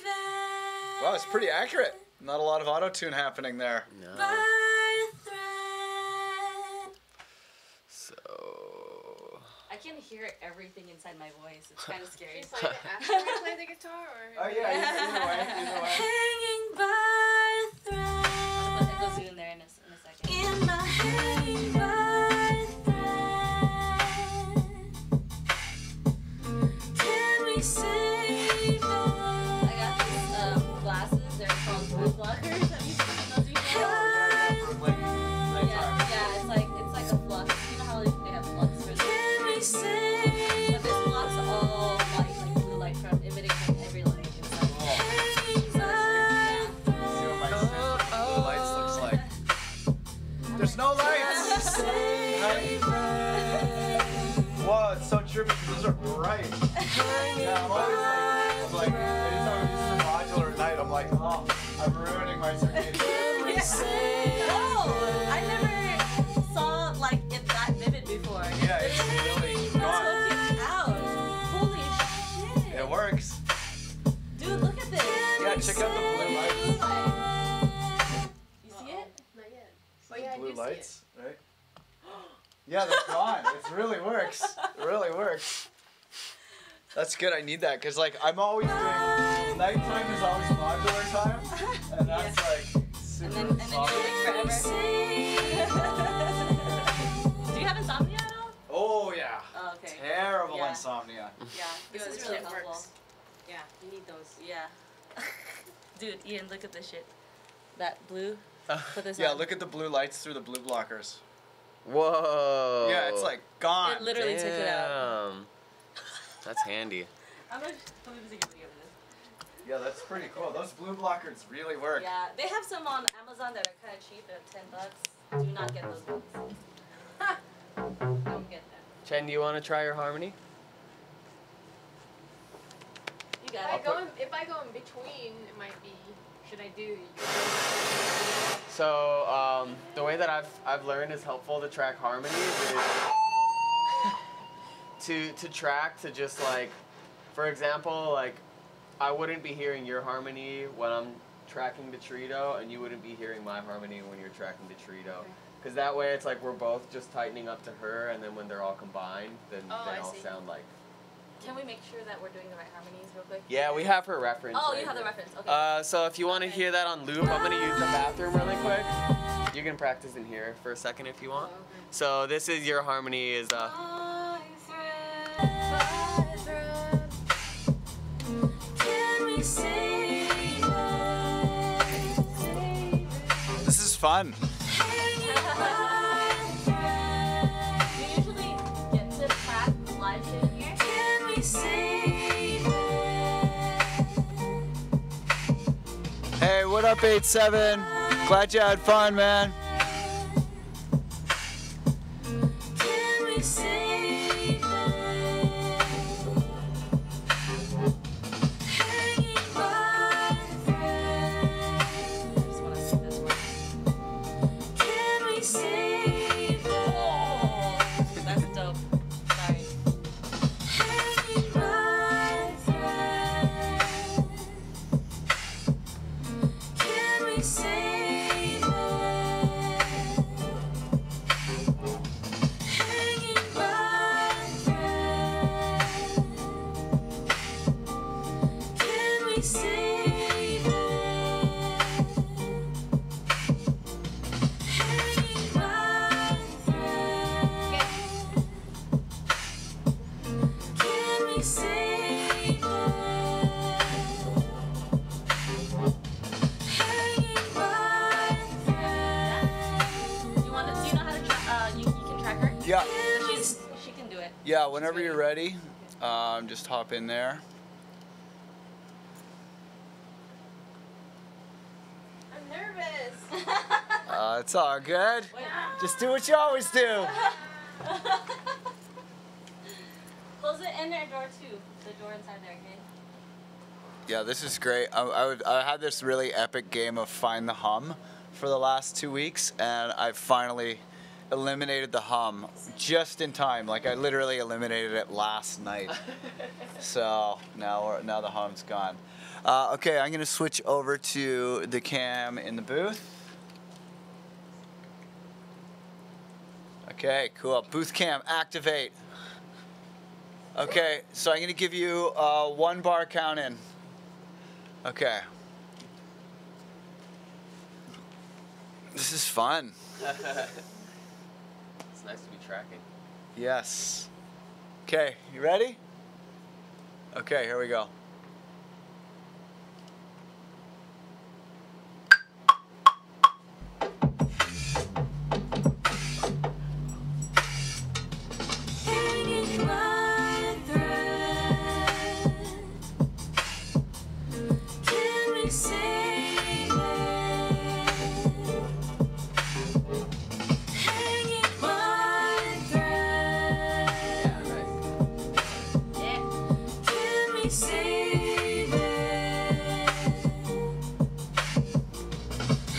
it? Wow, it's pretty accurate. Not a lot of auto-tune happening there. No. By a thread. So. I can hear everything inside my voice. It's kind of scary. She's playing it after I play the guitar, or? Oh yeah, either way, either way. Hanging by a thread. But it goes in there in a second. In my hanging by a thread. Can we save it? I got these glasses. They're called blue blockers. Have you seen those before? Yeah, it's like a flux. You know how they have flux for Can we this? save But this blocks all light, like blue light from emitting from every light inside. hanging by a See what my blue lights looks like. There's no lights! Whoa, it's so true because those are bright. Yeah, I'm always like, anytime I'm using modular at night, I'm like, oh, I'm ruining my circadian rhythm. No, I never saw like it that vivid before. Yeah, it's really Took gone. it out. Holy shit. It works. Dude, look at this. Yeah, check out the blue lights. You see it? Not yet. Oh yeah, I do Blue see lights, right? Yeah, they're gone. It really works. It really works. That's good. I need that because like I'm always doing nighttime is always modular time, and that's like super And then you're solid. like forever. Do you have insomnia at all? Oh yeah. Oh, okay. Terrible Yeah. insomnia. Yeah, This this is is really really helpful. works. Yeah, you need those. Yeah. Dude, Ian, look at this shit. That blue. Put this Yeah, on. look at the blue lights through the blue blockers. Whoa. Yeah, it's like gone. It literally took it out. Damn. That's handy. I'm gonna put a video of this. Yeah, that's pretty cool. Those blue blockers really work. Yeah, they have some on Amazon that are kind of cheap at $10. Do not get those ones. Don't get them. Chen, do you want to try your harmony? You If got I it. go in between, it might be. Should I do? So the way that I've learned is helpful to track harmonies is to track to just like, for example, like I wouldn't be hearing your harmony when I'm tracking the Torito, and you wouldn't be hearing my harmony when you're tracking the Torito. Okay. Because that way it's like we're both just tightening up to her, and then when they're all combined, then Oh, they I all see. sound like. Can we make sure that we're doing the right harmonies real quick? Yeah, we have her reference. Oh, right you have the here. reference. Okay. So if you want to Okay. hear that on loop, I'm gonna use the bathroom really quick. You can practice in here for a second if you want. Oh, okay. So this is your harmony is By a thread. Can we save it? This is fun. Hanging by a thread. Do you usually get to track live shit in here? Can we save it? what up, 8-7? Glad you had fun, man. Can we save it? Hanging by a thread. Just want to see this one. Can we save it? That's dope. Sorry. Hanging by a thread. Can we save it? Hanging by a thread. Can we save it? Hanging by a thread. Can we save it? Hanging by a thread. Do you know how to track? You can track her. Yeah, She can do it. yeah. Whenever you're ready, just hop in there. I'm nervous. It's all good. Just do what you always do. Close the inner door too. The door inside there, okay? Yeah, this is great. I had this really epic game of Find the Hum for the last 2 weeks, and I finally eliminated the hum just in time. Like, I literally eliminated it last night. So now the hum's gone. Okay, I'm gonna switch over to the cam in the booth. Okay, cool. Booth cam, activate. Okay, so I'm gonna give you 1 bar count in. Okay. This is fun. It's nice to be tracking. Yes. Okay, you ready? Okay, here we go. Hanging by a thread. Can we save it? Hanging by a thread. Can we save it?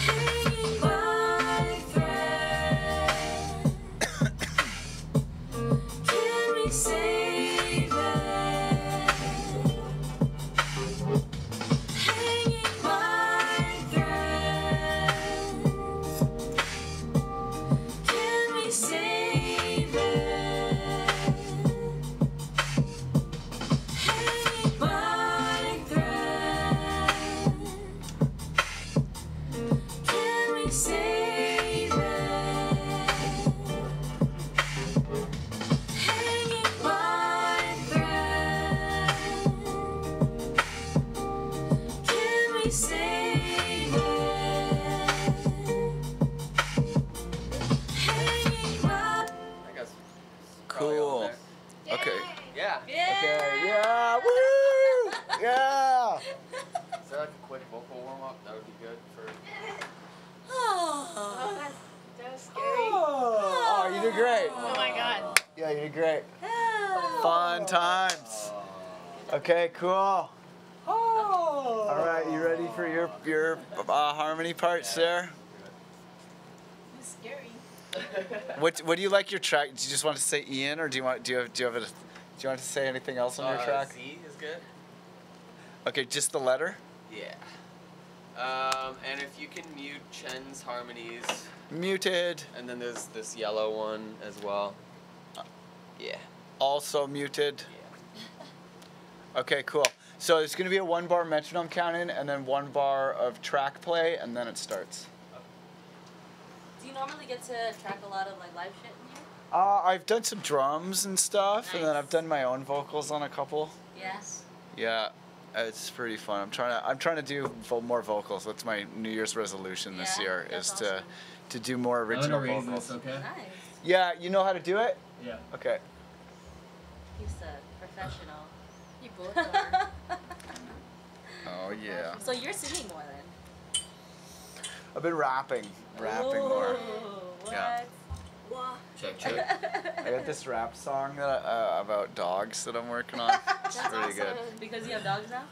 Hanging by a thread. Can we save it? Hanging by a thread. Can we save it? Hanging by a thread. Can we save it? Hanging by a thread. Can we save it? Hanging by. I guess. Probably all Cool. there. Okay. Yeah. Okay, yeah, woo! Yeah! Is there like a quick vocal warm up? That would be good for. Oh, that was scary. Oh, you did great. Oh my god. Yeah, you did great. Fun times. Okay, cool. All right, you ready for your harmony parts there? It's scary. What do you like your track? Do you just want to say Ian, or do you want to say anything else on your track? Z is good. Okay, just the letter. Yeah. And if you can mute Chen's harmonies, Muted. and then there's this yellow one as well. Yeah. Also muted. Yeah. Okay, cool. So it's gonna be a 1 bar metronome count in, and then 1 bar of track play, and then it starts. Do you normally get to track a lot of like live shit in here? I've done some drums and stuff, and then I've Nice. done my own vocals on a couple. Yes. Yeah, it's pretty fun. I'm trying to do more vocals. That's my New Year's resolution this Yeah, year, that's is awesome. to do more original vocals. okay? Nice. Yeah, you know how to do it? Yeah. Okay. He's a professional. You both are. Oh yeah. So you're singing more then? I've been rapping more. What? Yeah. Check, check. I got this rap song that about dogs that I'm working on. It's pretty good. Because you have dogs now?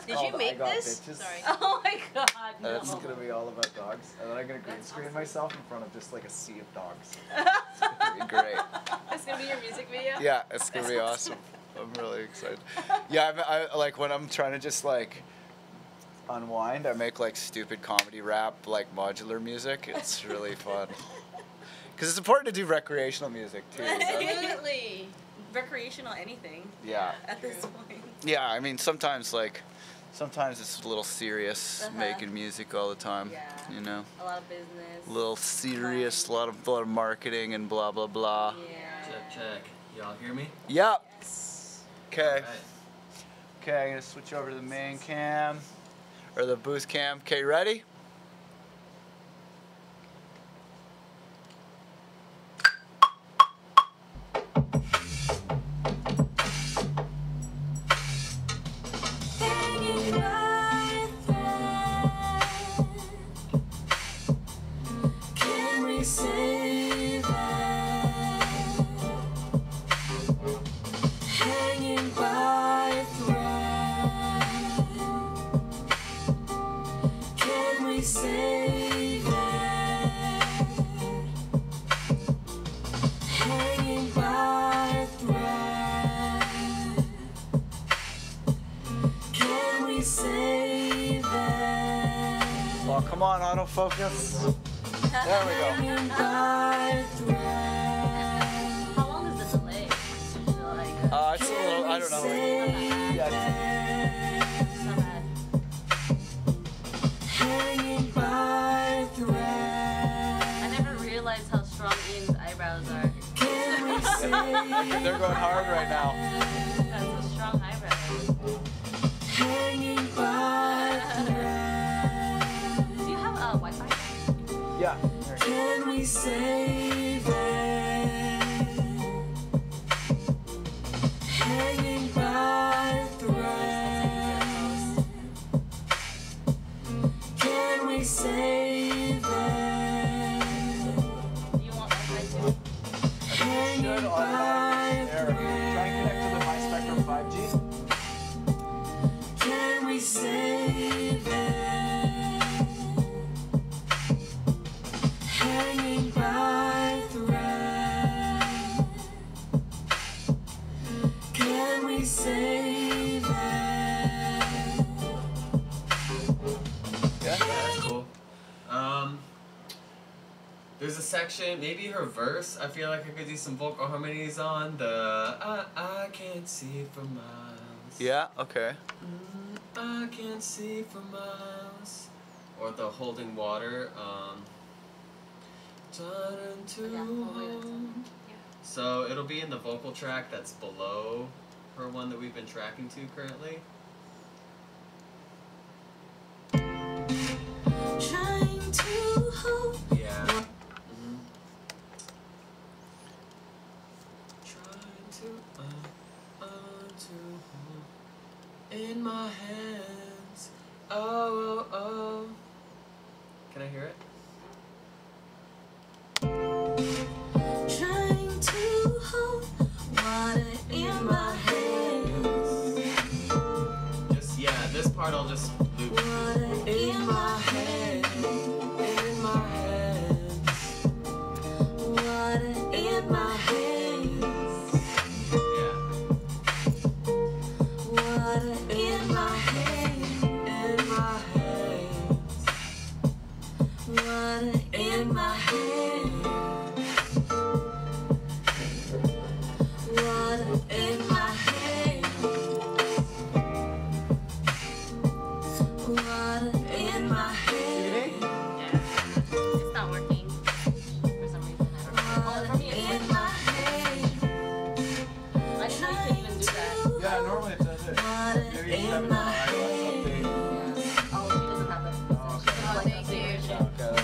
Did you make this? Bitches. Sorry. Oh my god, no. That's gonna be all about dogs, and then I'm gonna green screen myself in front of just like a sea of dogs. It's gonna be great. It's gonna be your music video? Yeah, it's gonna be awesome. I'm really excited. Yeah, I like when I'm trying to just like unwind, I make like stupid comedy rap, like modular music. It's really fun. Because it's important to do recreational music too. You know? Absolutely. Recreational anything Yeah. at this point. Yeah, I mean sometimes it's a little serious making music all the time. Yeah. You know, A lot of business. a little serious, a lot of marketing and blah blah blah. Yeah. Check, check. Y'all hear me? Yep. Yes. Okay. Alright. Okay, I'm gonna switch over to the main cam or the booth cam. Okay, ready? Hanging by a thread. Can we say that? Hanging by a thread. Can we say that? Hanging by a thread. Can we say that? Well, come on, autofocus. There we go. Hanging by a thread. How long is the delay? Like, It's a little, I don't know. Yeah. it's not bad. Hanging by a thread. I never realized how strong Ian's eyebrows are. Can we say They're going hard right now. That's a strong eyebrow. hanging by a thread? Do you have Wi-Fi? Yeah. Can we say that? Hanging by a thread. Can we say that? Do you want Wi-Fi too? Hanging Good by automatic a there. Try and connect to the My Spectrum 5G. Can we say that? Hanging by a thread. Can we say that? Yeah. That's cool. There's a section, maybe her verse. I feel like I could do some vocal harmonies on the I can't see for miles. Yeah. Okay. I can't see for miles. Or the holding water. Turn to Yeah, we'll wait until- home. Yeah. So it'll be in the vocal track that's below her one that we've been tracking to currently. Trying to hold. Yeah. Mm-hmm. Trying to hold in my hands. Oh, oh, oh. Can I hear it? Trying to hold water in my hands. Just, yeah, this part I'll just loop. Water in my hands. In my hands. Water in my hands. Yeah. Water in my hands. In my hands. Water in my hands. Water in my hands. Water in my hands. Yeah. It's not working for some reason. I don't know. Oh, for me, it's In my hands. I didn't know you could even do that. Yeah. Normally it does it. Water Maybe you have in it my on hands. iOS Oh, she doesn't have that. Oh, She doesn't like thank that you. shit. update.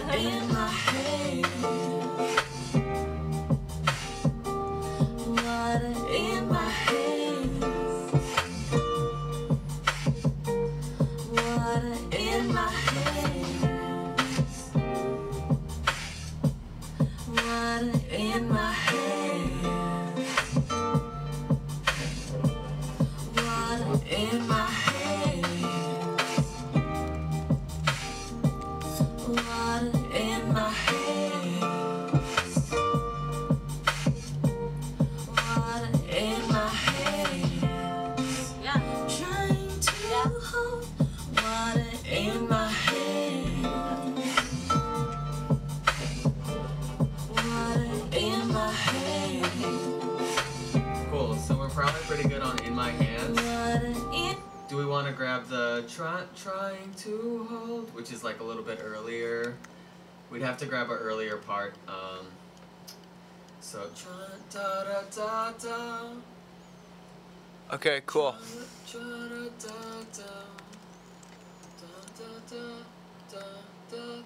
Okay. In my hands. Water in my hands. Water in my hands. trying to hold, which is like a little bit earlier. We'd have to grab an earlier part. So da da da da. Okay, cool. Da da da da. Da da da da da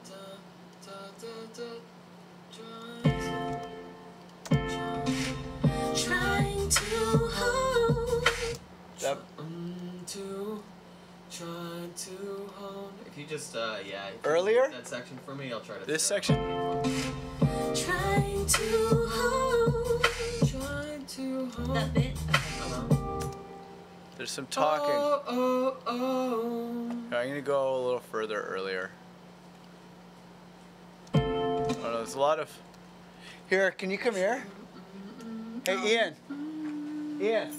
da da da. Trying to hold. That, Trying to hold. If you just yeah. If you Earlier? read that section for me, I'll try to. this figure section? Trying to hold. Trying to hold. That bit? There's some talking. Oh. I'm gonna go a little further earlier. Oh no, there's a lot of. Here, can you come here? Hey, Ian. Ian.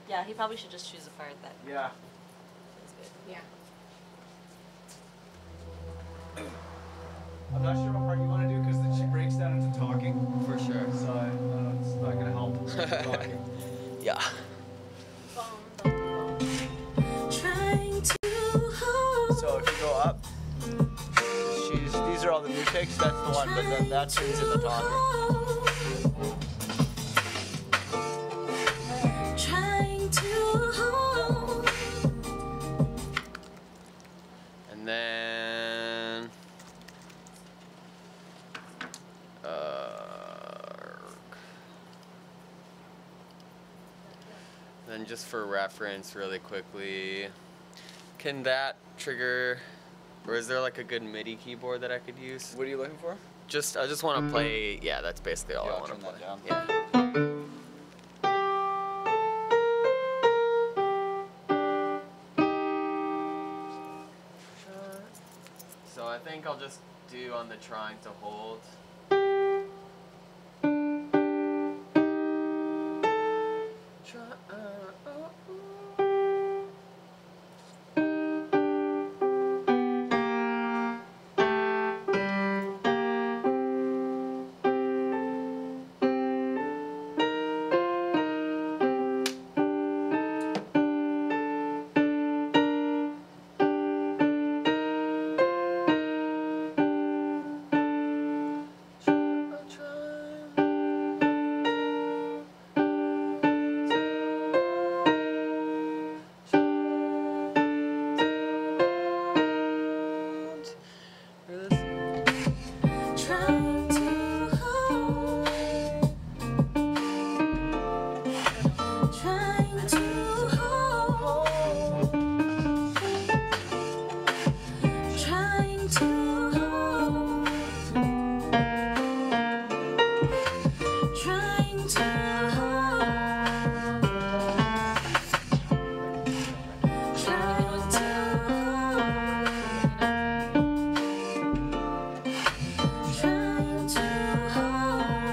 Yeah, he probably should just choose a part that Yeah. is good. Yeah. I'm not sure what part you want to do because then she breaks down into talking. For sure. So it's not gonna help talking. Yeah. Trying to hold. So if you go up, these are all the new takes. That's the one, but then that tune's in the talking. Trying to hold. And then then just for reference really quickly, can that trigger, or is there like a good MIDI keyboard that I could use? What are you looking for? I just want to play, yeah, that's basically all Yeah, I I'll want to turn play. that down. Yeah. So I think I'll just do on the trying to hold. Trying to hold. Trying to hold. Trying to hold. Trying to hold. Trying to hold. Trying to hold.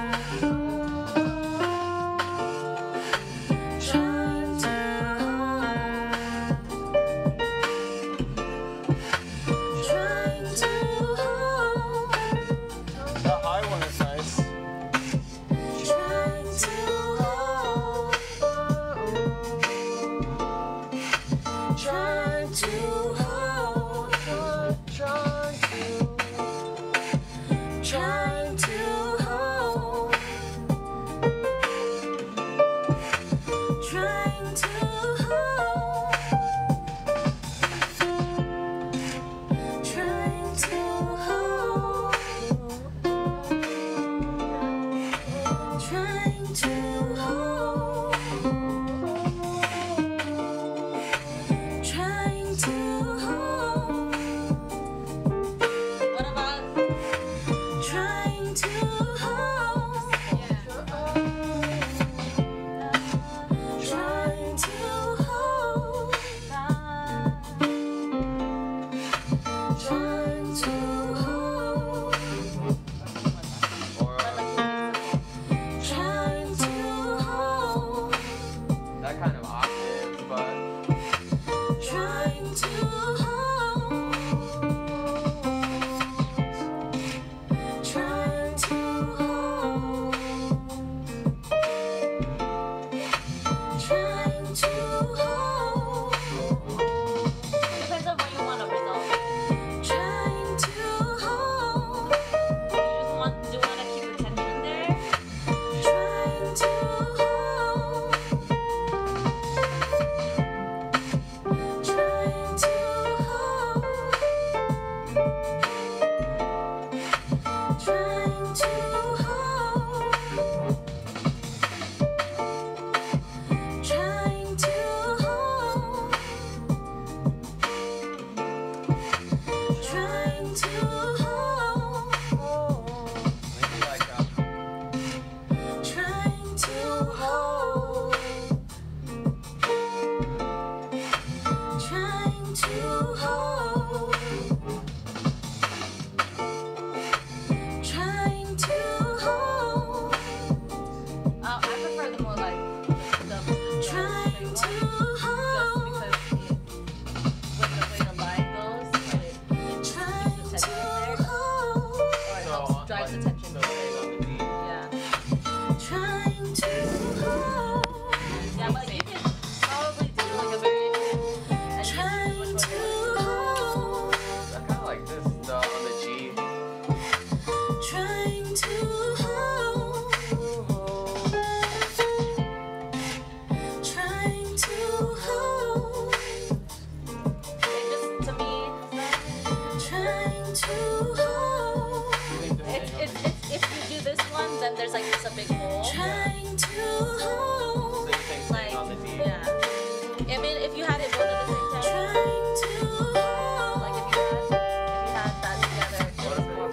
Trying to hold. Trying to hold. The high one is nice. Trying to hold. Trying to hold. Trying to hold. Trying to hold. Trying to hold. Trying to hold. Trying to hold. What about Trying to hold. Trying to Trying to hold. With the way the line goes, it Trying keeps to the tension there, hold. or it helps drive the tension. So staying on the D. Yeah. Trying to hold. Yeah, but you can probably do like a variation and just Trying choose which to one you want. hold. I kind of like this on the G. Trying to hold. Trying to hold. It just, to me, Trying to hold. it's if you do this one, then there's like just a big hole. Trying to hold. Same thing Like, staying on the D. yeah. I mean, if you had it both at the same time, Trying to hold. like if you had that together, it was more.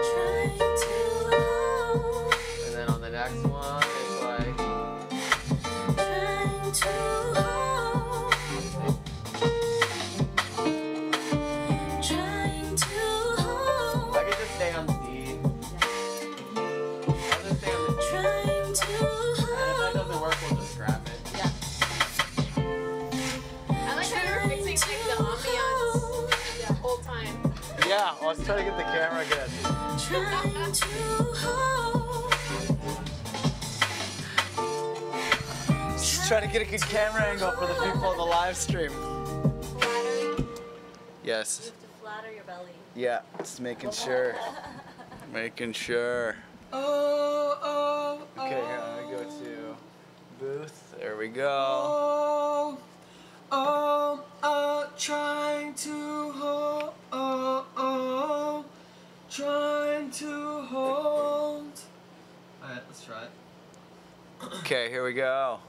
Trying to hold. And then on the next one, it's like Trying to hold. Trying to hold. I could just stay on the D. I'll just stay on the D. Trying to And if that hold. doesn't work, we'll just scrap it. Yeah. I like how you're fixing like the ambiance the whole time. Yeah, let's try to get the camera good. Trying to hold. Just try to get a good camera angle for the people on the live stream. Flattering. Yes. You have to flatter your belly. Yeah, just making sure. Making sure. Oh, Okay, here, I'm gonna go to booth. There we go. trying to hold, trying to hold. Alright, let's try it. Okay, here we go.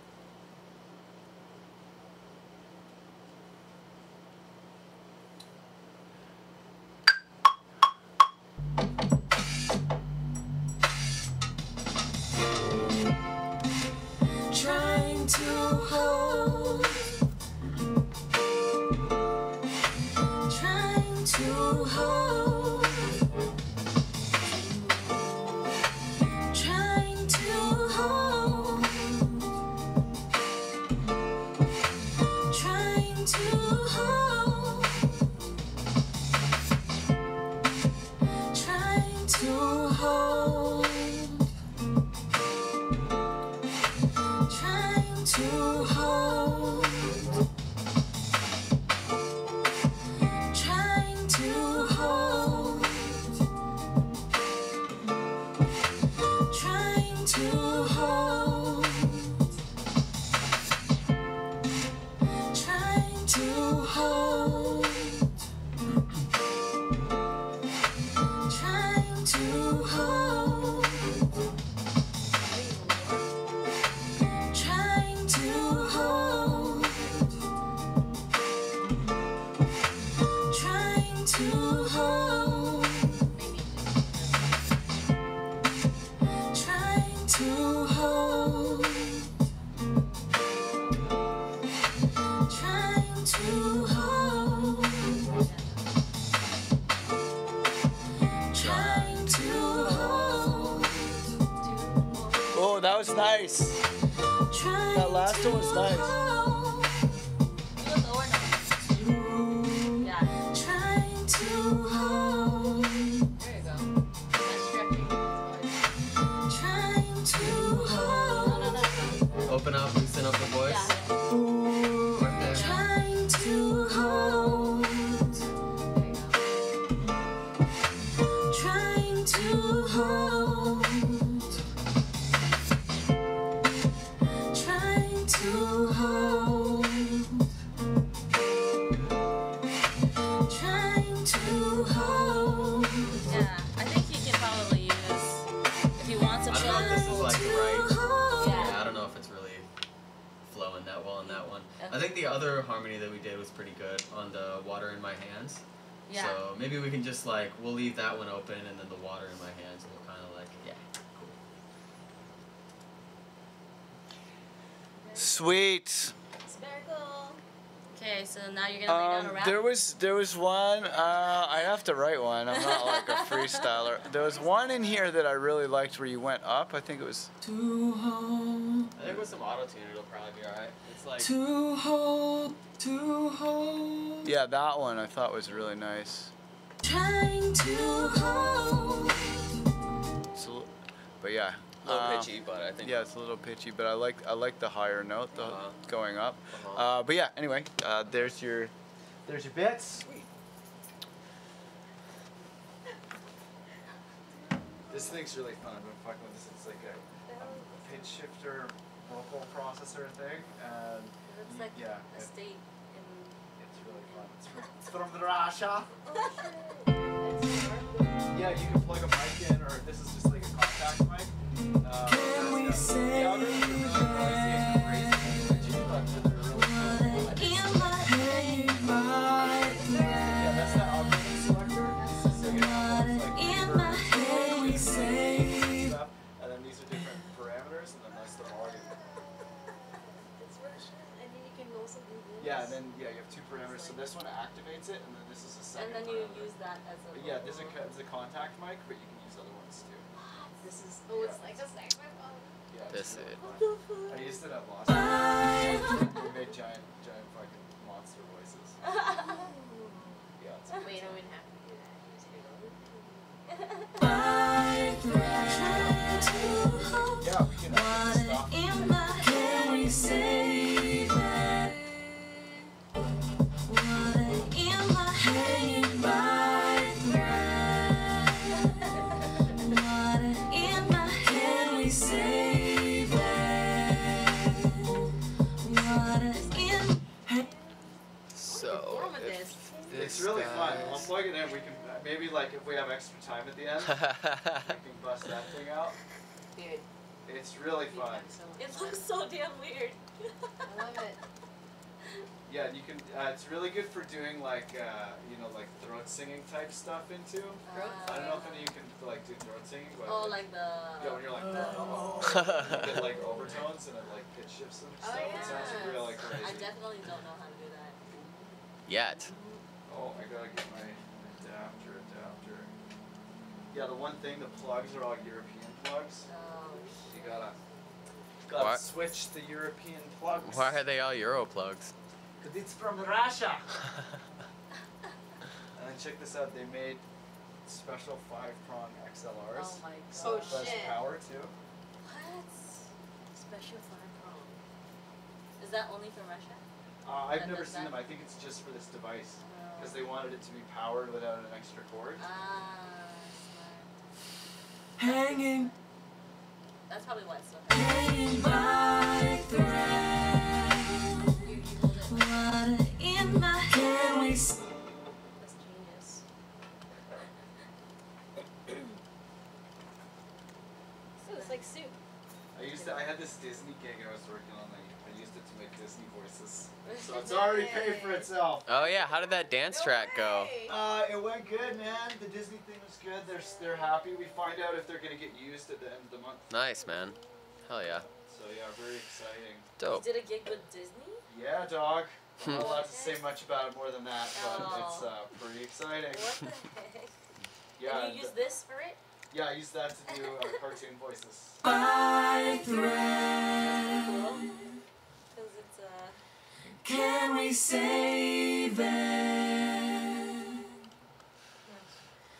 Trying to hold. Trying to hold. Trying to hold. Trying to hold. Trying to hold. Trying to hold. Trying to hold. Trying to hold. Trying to hold. Trying to hold. Trying to hold. Trying to hold. Trying to hold. Trying to hold. Trying to hold. Oh, that was nice. That last one was nice. Do a lower note. Yeah. Trying to hold. There you go. That's stretching his voice. Trying to hold. No. Open up, loosen up the voice. Yeah. Right there. Trying to hold. There you go. Trying to hold. Trying to hold. Trying to hold. Yeah. I think you can probably use if you want some I don't know if this is like To right. hold. Yeah, I don't know if it's really flowing that well on that one. I think the other harmony that we did was pretty good on the water in my hands. Yeah. So maybe we can just like, we'll leave that one open and then the water in my hands will kind of like, yeah, cool. Sweet. Spherical. Okay, so now you're gonna lay down a rap. There was one. I have to write one. I'm not like a freestyler. There was one in here that I really liked where you went up. I think it was. To hold. I think with some auto tune, it'll probably be alright. It's like. To hold. To hold. Yeah, that one I thought was really nice. Trying to hold. But yeah. A little pitchy, but I think. Yeah, it's a little pitchy, but I like the higher note, the going up. Uh-huh. But yeah, anyway, there's your bits. This thing's really fun. I've been fucking with this. It's like a pitch shifter vocal processor thing, and It's like yeah, a state in. it's really fun. It's from Russia. Oh, Yeah, you can plug a mic in, or this is just like a contact mic. Can we say that? Yeah, that's that operating selector. So you have like stuff, and then these are different parameters, and then that's the volume. It's Russian, and then you can also do this. Yeah, and then you have two parameters. So this one activates it, and then this is a second. And then you parameter. use that as a. But yeah, this is a contact mic, but you can use other ones too. This is. Oh, it's like a saxophone. Yeah, This it's is. really fun. I used it at Lost. We made giant fucking monster voices. Yeah, it's Wait, I wouldn't have to do that. Just go. yeah, we can stop. Can we save it? Water in my hanging by thread. Water in my can we save it? Water in. So. Form of if this. It's really fun. guy's- We'll plug it in. We can maybe like if we have extra time at the end, we can bust that thing out. Dude, It's really we've fun. done so much It fun. looks so damn weird. I love it. Yeah, and you can. It's really good for doing like like throat singing type stuff into. I don't know if any of you can like do throat singing, but Oh, like the. yeah, when you're like you get like overtones and it like pitch shifts and stuff. It sounds really I crazy. definitely don't know how to do that. Yet. Oh, I gotta get my adapter. Yeah, the one thing, the plugs are all European plugs. Oh, You gotta What? switch the European plugs. Why are they all Euro plugs? Cause it's from Russia. And then check this out, they made special 5-prong XLRs. Oh my god. Oh, Plus shit. power too. What? Special 5-prong. Is that only from Russia? I've That never does seen that? them. I think it's just for this device. Oh. Because they wanted it to be powered without an extra cord. Ah, smart. Hanging. That's probably why it's so heavy. Hanging by thread. You hold it. Water in my can we That's genius. So it's like soup. I had this Disney gig I was working on. I used it to make Disney voices. So it's already paid for itself. Oh yeah, how did that dance track go? It went good, man. The Disney thing was good. They're happy. We find out if they're gonna get used at the end of the month. Nice, man. Hell yeah. So yeah, very exciting. Dope. You did a gig with Disney? Yeah, dog. I'm not allowed to say much about it more than that, but Oh. it's pretty exciting. What the heck? Yeah. And you use this for it? Yeah, I use that to do cartoon voices. by thread. Because it's Can we save it?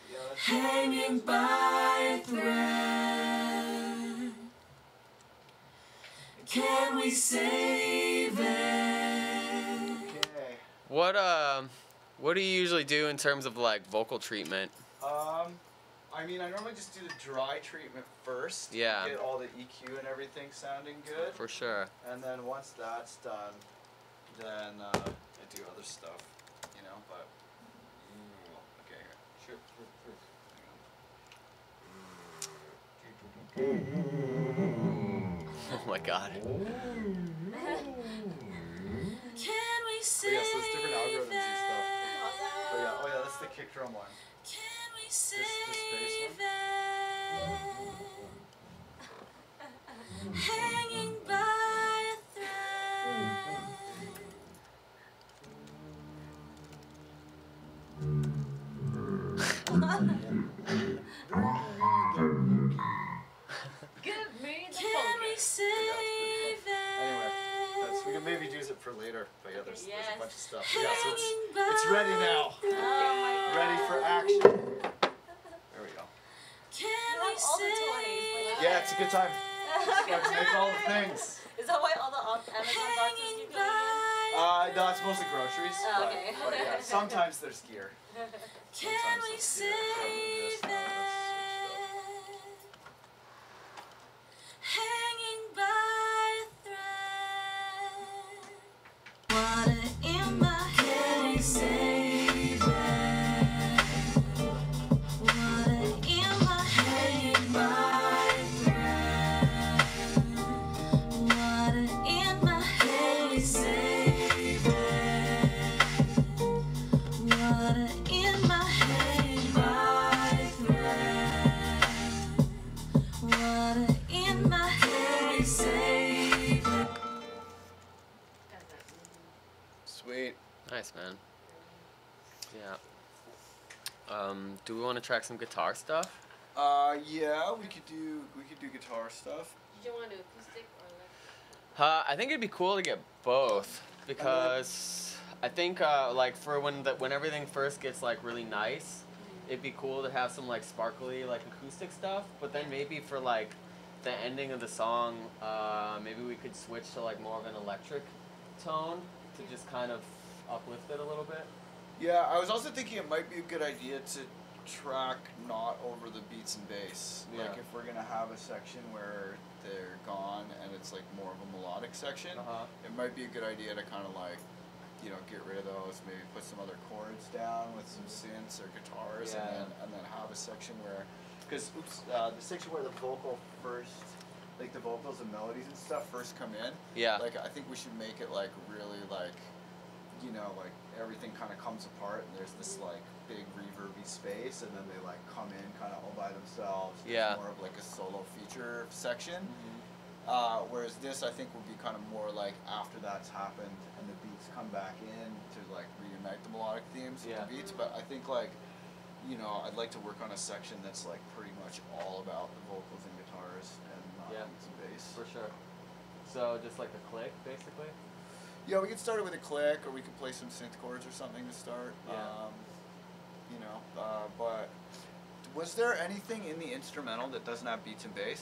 Yeah, that's Hanging by thread. Can we save it? okay. What do you usually do in terms of like vocal treatment? I mean, I normally just do the dry treatment first. to Yeah. Get all the EQ and everything sounding good. For sure. And then once that's done, then I do other stuff, but. Okay, here. Oh my god. Can we But yeah, so it's different save algorithms and stuff. it? But yeah, oh yeah, that's the kick drum one. Can we bass save one? it? Hanging by a thread. maybe use it for later. But yeah, there's a Yes. bunch of stuff. Yeah, so it's ready now. Ready for action. There we go. Can You we have all the toys. Yeah, it's a good time. Let's make all the things. Is that why all the Amazon boxes keep coming in? No, it's mostly groceries. Oh, okay. But yeah, sometimes there's gear. Can Sometimes we there's save gear. it? Hanging by a thread. Water in my head, save it. Water in my head, by thread. Water in my head, save it. Water in my head, by thread. Water in my head, save it. Sweet. Nice, man. Yeah. Do we want to track some guitar stuff? Yeah, we could do guitar stuff. Did you want to do acoustic or electric? I think it'd be cool to get both because I think like for when everything first gets like really nice, it'd be cool to have some like sparkly like acoustic stuff. But then maybe for like the ending of the song, maybe we could switch to like more of an electric tone to just kind of uplift it a little bit. Yeah, I was also thinking it might be a good idea to track not over the beats and bass. Yeah. Like if we're gonna have a section where they're gone and it's like more of a melodic section, it might be a good idea to kind of like, you know, get rid of those. Maybe put some other chords down with some synths or guitars, Yeah. and then have a section where, because the section where the vocal first, like the vocals and melodies and stuff first come in. Yeah. Like I think we should make it like really like, you know, like everything kind of comes apart and there's this like big reverby space and then they like come in kind of all by themselves. Yeah. It's more of like a solo feature section. Whereas this I think would be kind of more like after that's happened and the beats come back in to like reunite the melodic themes with Yeah. the beats. But I think like, you know, I'd like to work on a section that's like pretty much all about the vocals and guitars and not Yeah. beats and bass. For sure. So just like a click, basically. Yeah, we could start it with a click, or we could play some synth chords or something to start. Yeah. You know, but was there anything in the instrumental that doesn't have beats and bass?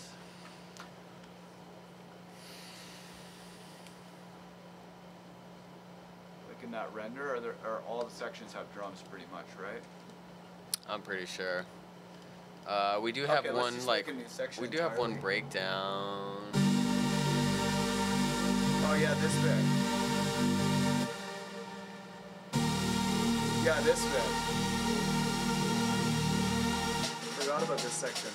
Like in that render, or all the sections have drums pretty much, right? I'm pretty sure. We do have Okay, let's one just like make a new section we do have one entirely. breakdown. Oh yeah, this bit. Yeah, this bit. Forgot about this section.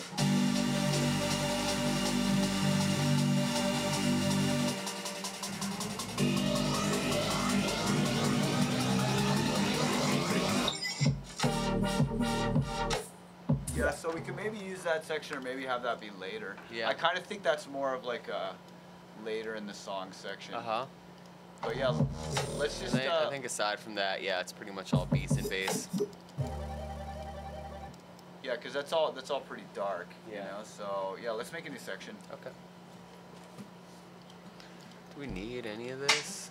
Yeah, so we can maybe use that section or maybe have that be later. Yeah. I kind of think that's more of like a later in the song section. But yeah, let's just. I think aside from that, yeah, it's pretty much all beats and bass. Yeah, because that's all pretty dark. Yeah. You know, so yeah, let's make a new section. Okay. Do we need any of this?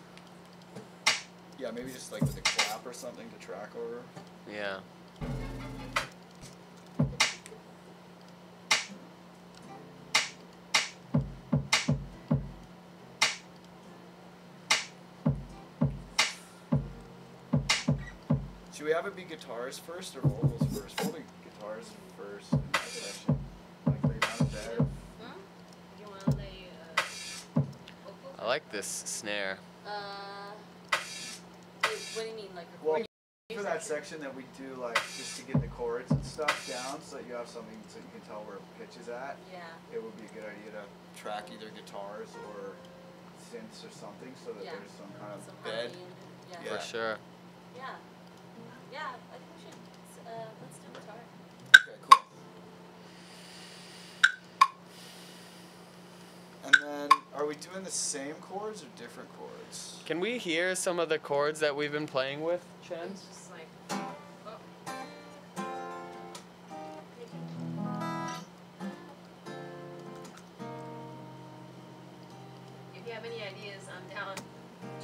Yeah, maybe just like with a clap or something to track over. Yeah. Should we have it be guitars first or vocals first? Probably guitars first in that section. Like lay down a bed. You want to lay vocals? I like this snare. What do you mean, like Well, recording? for that section that we do like just to get the chords and stuff down so that you have something so you can tell where pitch is at. Yeah. It would be a good idea to track either guitars or synths or something so that Yeah. there's some kind of Some bed. harmony and- Yeah. For sure. Yeah. Yeah, I think we should. Let's do guitar. Okay, cool. And then, are we doing the same chords or different chords? Can we hear some of the chords that we've been playing with, Chen? It's just like. Oh. If you have any ideas, I'm down.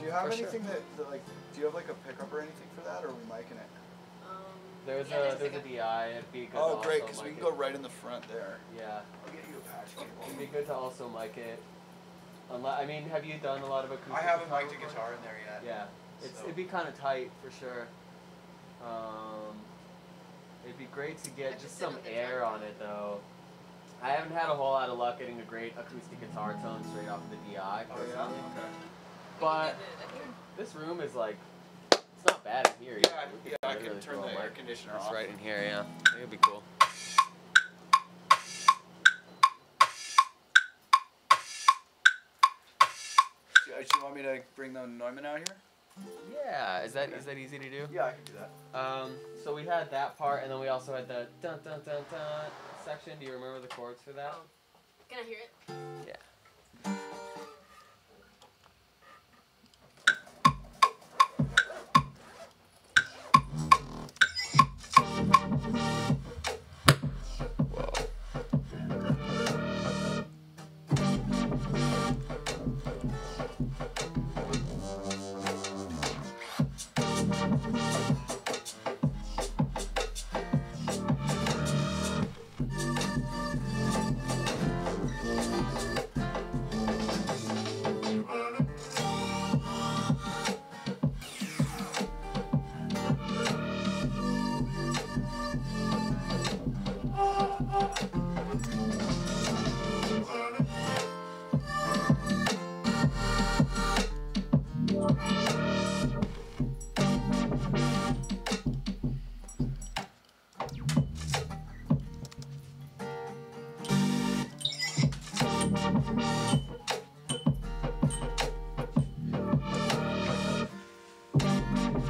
Do you have For sure. anything that like? Do you have like a pickup or anything for that, or are we micing it? There's Yeah, a DI. It'd be good. Oh, to great, also because we mic can it. go right in the front there. Yeah, I'll get you a patch cable. it'd be good to also mic it. I mean, have you done a lot of acoustic? I haven't guitar mic'd a before? guitar in there yet. Yeah, So. it'd be kind of tight for sure. It'd be great to get just some air on it though. I haven't had a whole lot of luck getting a great acoustic guitar tone straight off of the DI. Oh yeah. personally. Okay. But this room is like, it's not bad in here. Yeah, We yeah. I literally can turn throw a the air mic. conditioner It's off. right in here. Yeah, I think it'd be cool. Do you want me to bring the Neumann out here? Yeah, is that easy to do? Yeah, I can do that. So we had that part, and then we also had the dun dun dun dun section. Do you remember the chords for that? Can I hear it? Yeah.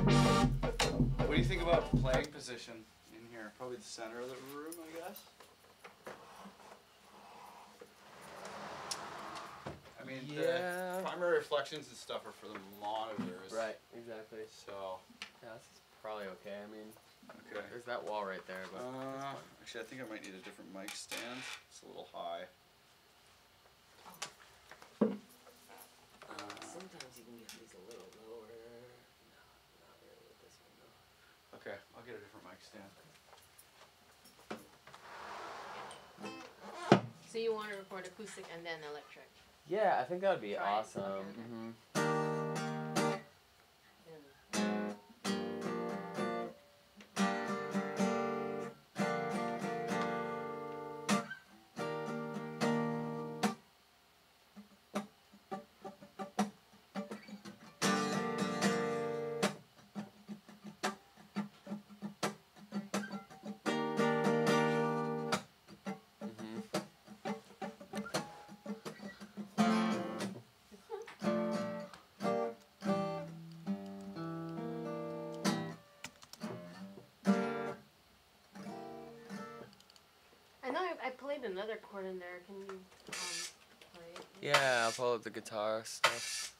What do you think about playing position in here? Probably the center of the room, I guess. I mean, Yeah. the primary reflections and stuff are for the monitors. Right. Exactly. So, Yeah, this is probably okay. I mean, okay. there's that wall right there, but Actually, I think I might need a different mic stand. It's a little high. sometimes you can get these a little lower. No, not really with this one though. Okay, I'll get a different mic stand. So you want to record acoustic and then electric? Yeah, I think that would be Try it. awesome. Okay, okay. I know I played another chord in there. Can you play it? Yeah, I'll pull up the guitar stuff.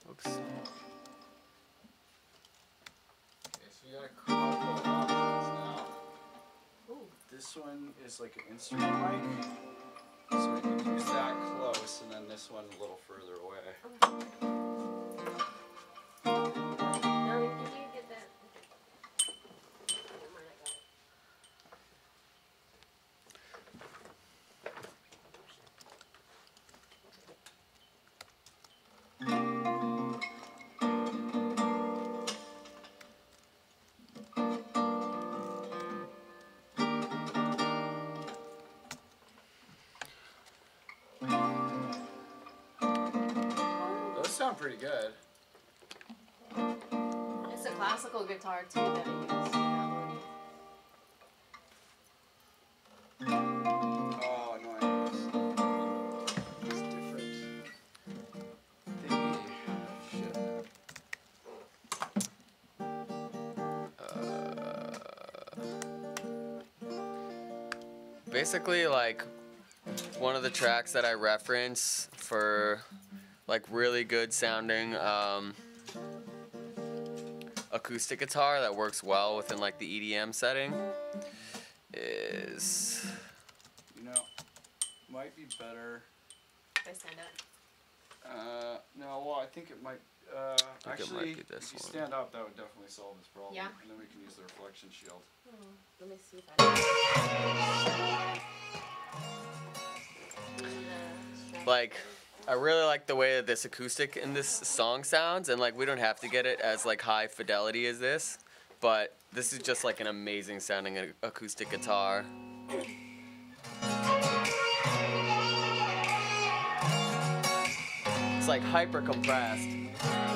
Okay. Oops. Okay, so we got a couple of options now. Ooh. This one is like an instrument mic, so we can use that close, and then this one a little further away. Now, can you get that? Never mind, I got it. Those sound pretty good. It's a classical guitar too that I use. That one. Oh, annoying. It's different. Thingy. Shit. Basically, like, one of the tracks that I reference for like really good sounding acoustic guitar that works well within like the EDM setting is, You know, might be better. If I stand up. No, well, I think it might. think it might Actually, be this if you one. stand up, that would definitely solve this problem. Yeah. And then we can use the reflection shield. Let me see if I like, I really like the way that this acoustic in this song sounds, and like we don't have to get it as like high fidelity as this, but this is just like an amazing sounding acoustic guitar. It's like hyper compressed,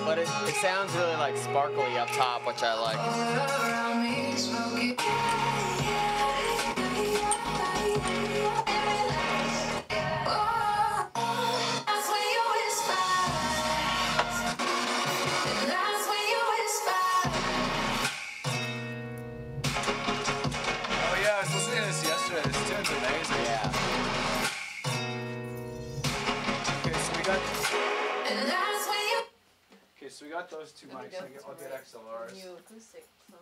but it sounds really like sparkly up top, which I like. Oh yeah, I was listening to this yesterday. This tune's amazing. Yeah. Okay, so we got those two mics. I'll get XLRs. new acoustic. So,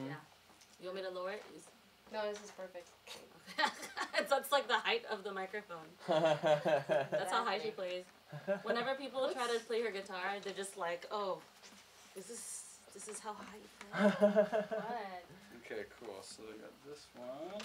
Yeah. You want me to lower it? no, this is perfect. That's like the height of the microphone. That's how high she plays. Whenever people try to play her guitar, they're just like, "Oh, this is how high you play." What? Okay, cool. So we got this one.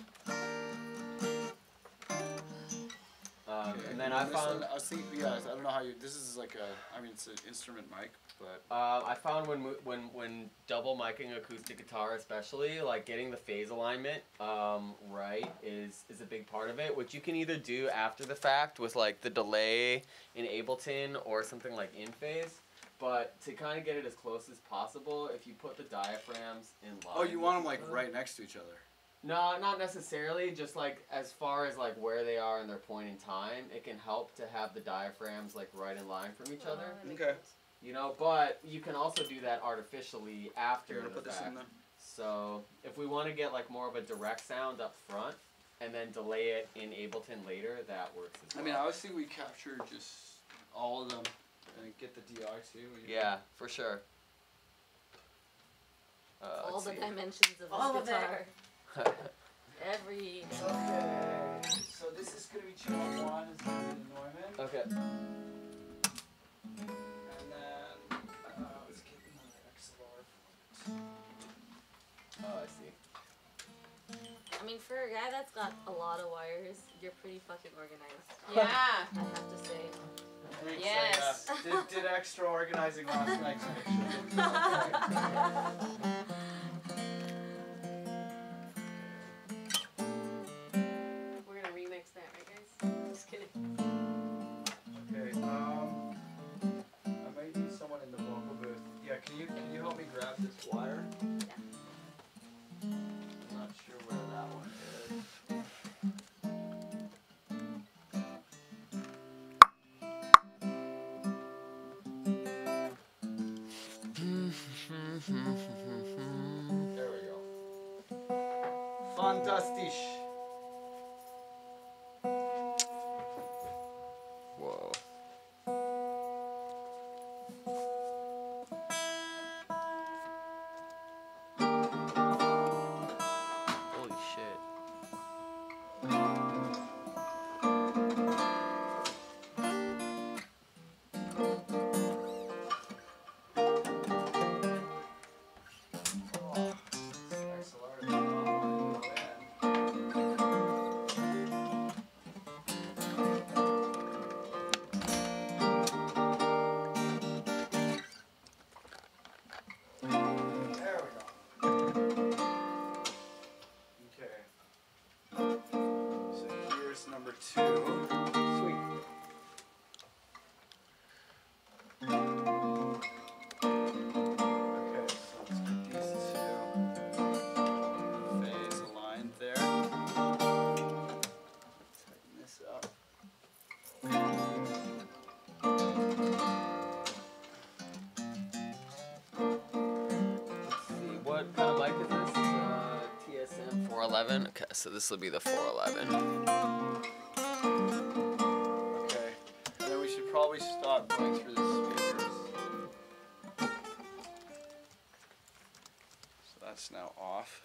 And then I this found one, I was thinking, yeah, I don't know how you. This is like a. I mean, it's an instrument mic, but. I found when double miking acoustic guitar, especially like getting the phase alignment right is a big part of it, which you can either do after the fact with like the delay in Ableton or something like in phase. But to kind of get it as close as possible, if you put the diaphragms in line. Oh, you want them like right next to each other. No, not necessarily. Just like as far as like where they are in their point in time, it can help to have the diaphragms like right in line from each other. Okay. You know, but you can also do that artificially after You're gonna the put this fact. in there. So if we want to get like more of a direct sound up front and then delay it in Ableton later, that works as well. I mean, I always think we capture just all of them and get the DI too. Yeah, for sure. All let's the see. dimensions of All this of it. guitar. Every. Okay. So this is gonna be channel 1. It's gonna be the Neumann. Okay. And then let's get another XLR. Oh, I see. I mean, for a guy that's got a lot of wires, you're pretty fucking organized. Yeah. I have to say. Thanks, Yes. did extra organizing last night. We're gonna remix that, right, guys? Just kidding. Okay. I might need someone in the vocal booth. Yeah. Can you help me grab this wire? I'm not sure where that one is. There we go. Fantastisch. Whoa. Holy shit. There we go. Okay. So here's number 2. Sweet. Okay, so let's get these two phase aligned there. Tighten this up. See, what kind of mic is this? TSM 411? Okay, so this will be the 411. Okay. And then we should probably stop not going through the speakers. So that's now off.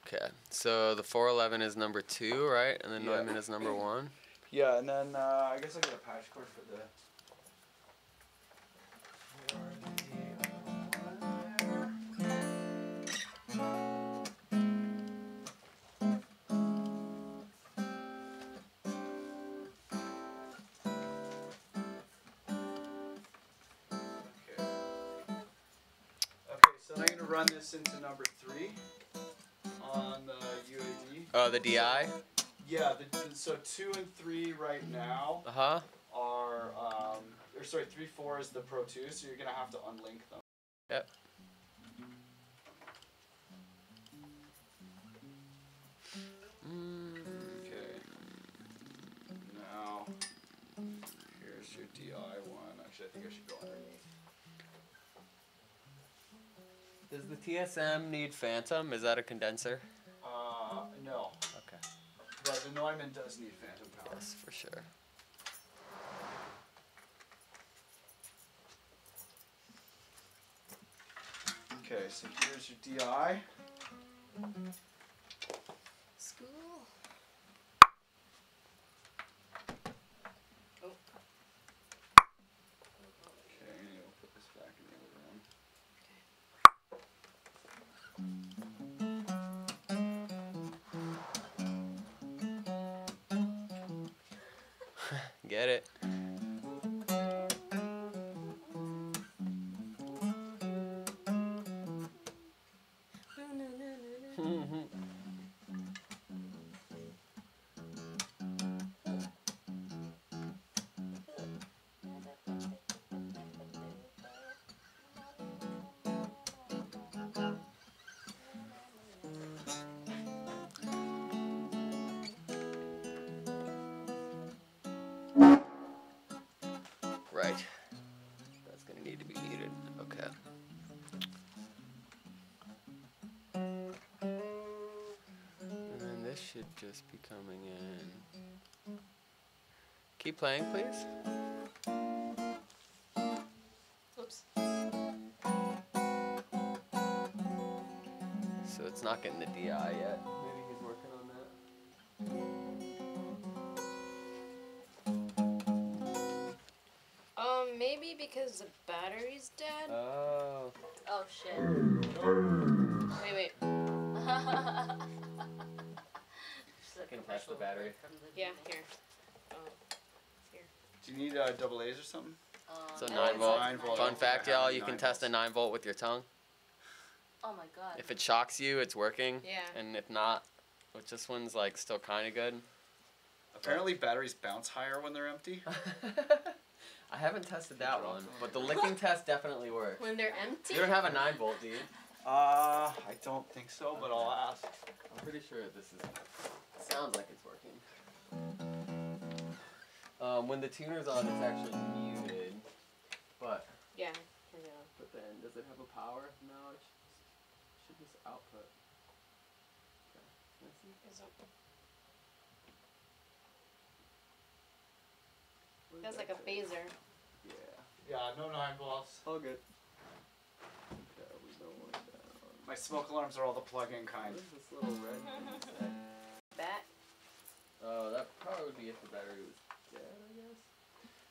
Okay, so the 411 is number 2, right? And then Yeah. Neumann is number 1. Yeah, and then I guess I'll get a patch cord for the. Okay, so I'm gonna run this into number 3 on the UAD. Oh, the DI? Yeah, so 2 and 3 right now Uh-huh. are, or sorry, 3, 4 is the Pro 2, so you're gonna have to unlink them. Yep. Okay. Now, here's your DI one. Actually, I think I should go underneath. Does the TSM need Phantom? Is that a condenser? No. Okay. But the Neumann does need phantom power. Yes, for sure. Okay, so here's your DI. School. Okay, we'll put this back in the other room. Get it? Right. That's gonna need to be muted. Okay. And then this should just be coming in. Keep playing, please. Oops. So it's not getting the DI yet. Maybe he's working on that. Maybe because the battery's dead. Oh. Oh shit. Wait. Can test the battery. Yeah, here. Oh, here. Do you need double A's or something? So No, 9 it's volt. 9 volt. Fun fact, y'all, you 9 can test a volts. 9 volt with your tongue. Oh my god. If it shocks you, it's working. Yeah. And if not, which this one's like still kind of good. Apparently batteries bounce higher when they're empty. I haven't tested that one, but the licking test definitely works. When they're empty? You don't have a 9 volt, do you? I don't think so, but I'll ask. I'm pretty sure this is. Sounds like it's working. When the tuner's on, it's actually muted. But Yeah. Here we go. but then, does it have a power? No, it should just output. Okay. Can I see? Is it- Where's That's that like a code? phaser. Yeah. Yeah, no 9 volts. All good. Okay, we don't want that on. My smoke alarms are all the plug-in kind. What is this little red thing say? Bat. Oh, that probably would be if the battery was dead, I guess.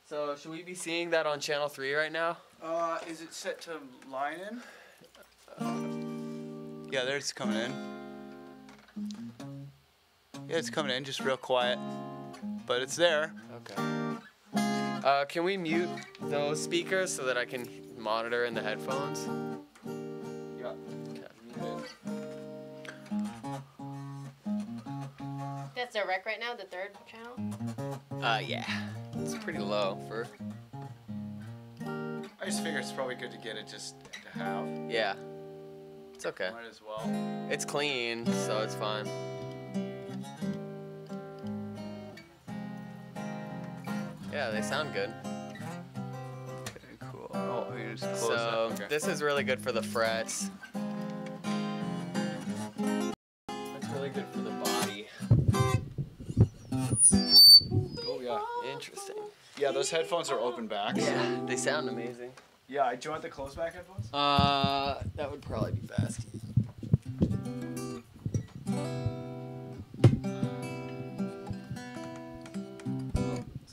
So, should we be seeing that on channel 3 right now? Is it set to line in? Yeah, there it's coming in. Yeah, it's coming in, just real quiet. But it's there. Okay. Can we mute those speakers so that I can monitor in the headphones? Yeah. Okay. That's direct right now, the third channel? Yeah. It's pretty low for. I just figure it's probably good to get it just to have. Yeah. It's okay. Might as well. It's clean, so it's fine. Yeah, they sound good. Okay, cool. Oh, you just close So that. Okay. this is really good for the frets. That's really good for the body. Oh yeah. Interesting. Yeah, those headphones are open backs. Yeah, they sound amazing. Yeah, do you want the closed back headphones? That would probably be best. It's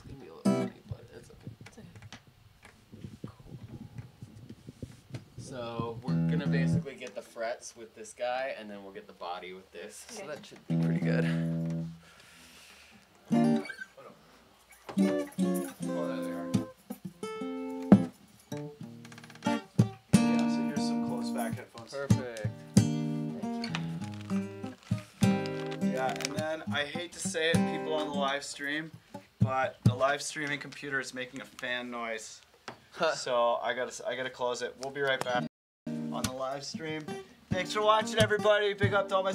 gonna be a little funny, but it's okay. Cool. So we're gonna basically get the frets with this guy, and then we'll get the body with this. So that should be pretty good. Oh, there they are. Yeah, so here's some closed back headphones. Perfect. Yeah, and then I hate to say it, people on the live stream, but the live streaming computer is making a fan noise. So I gotta close it. We'll be right back on the live stream. Thanks for watching, everybody. Big up to all my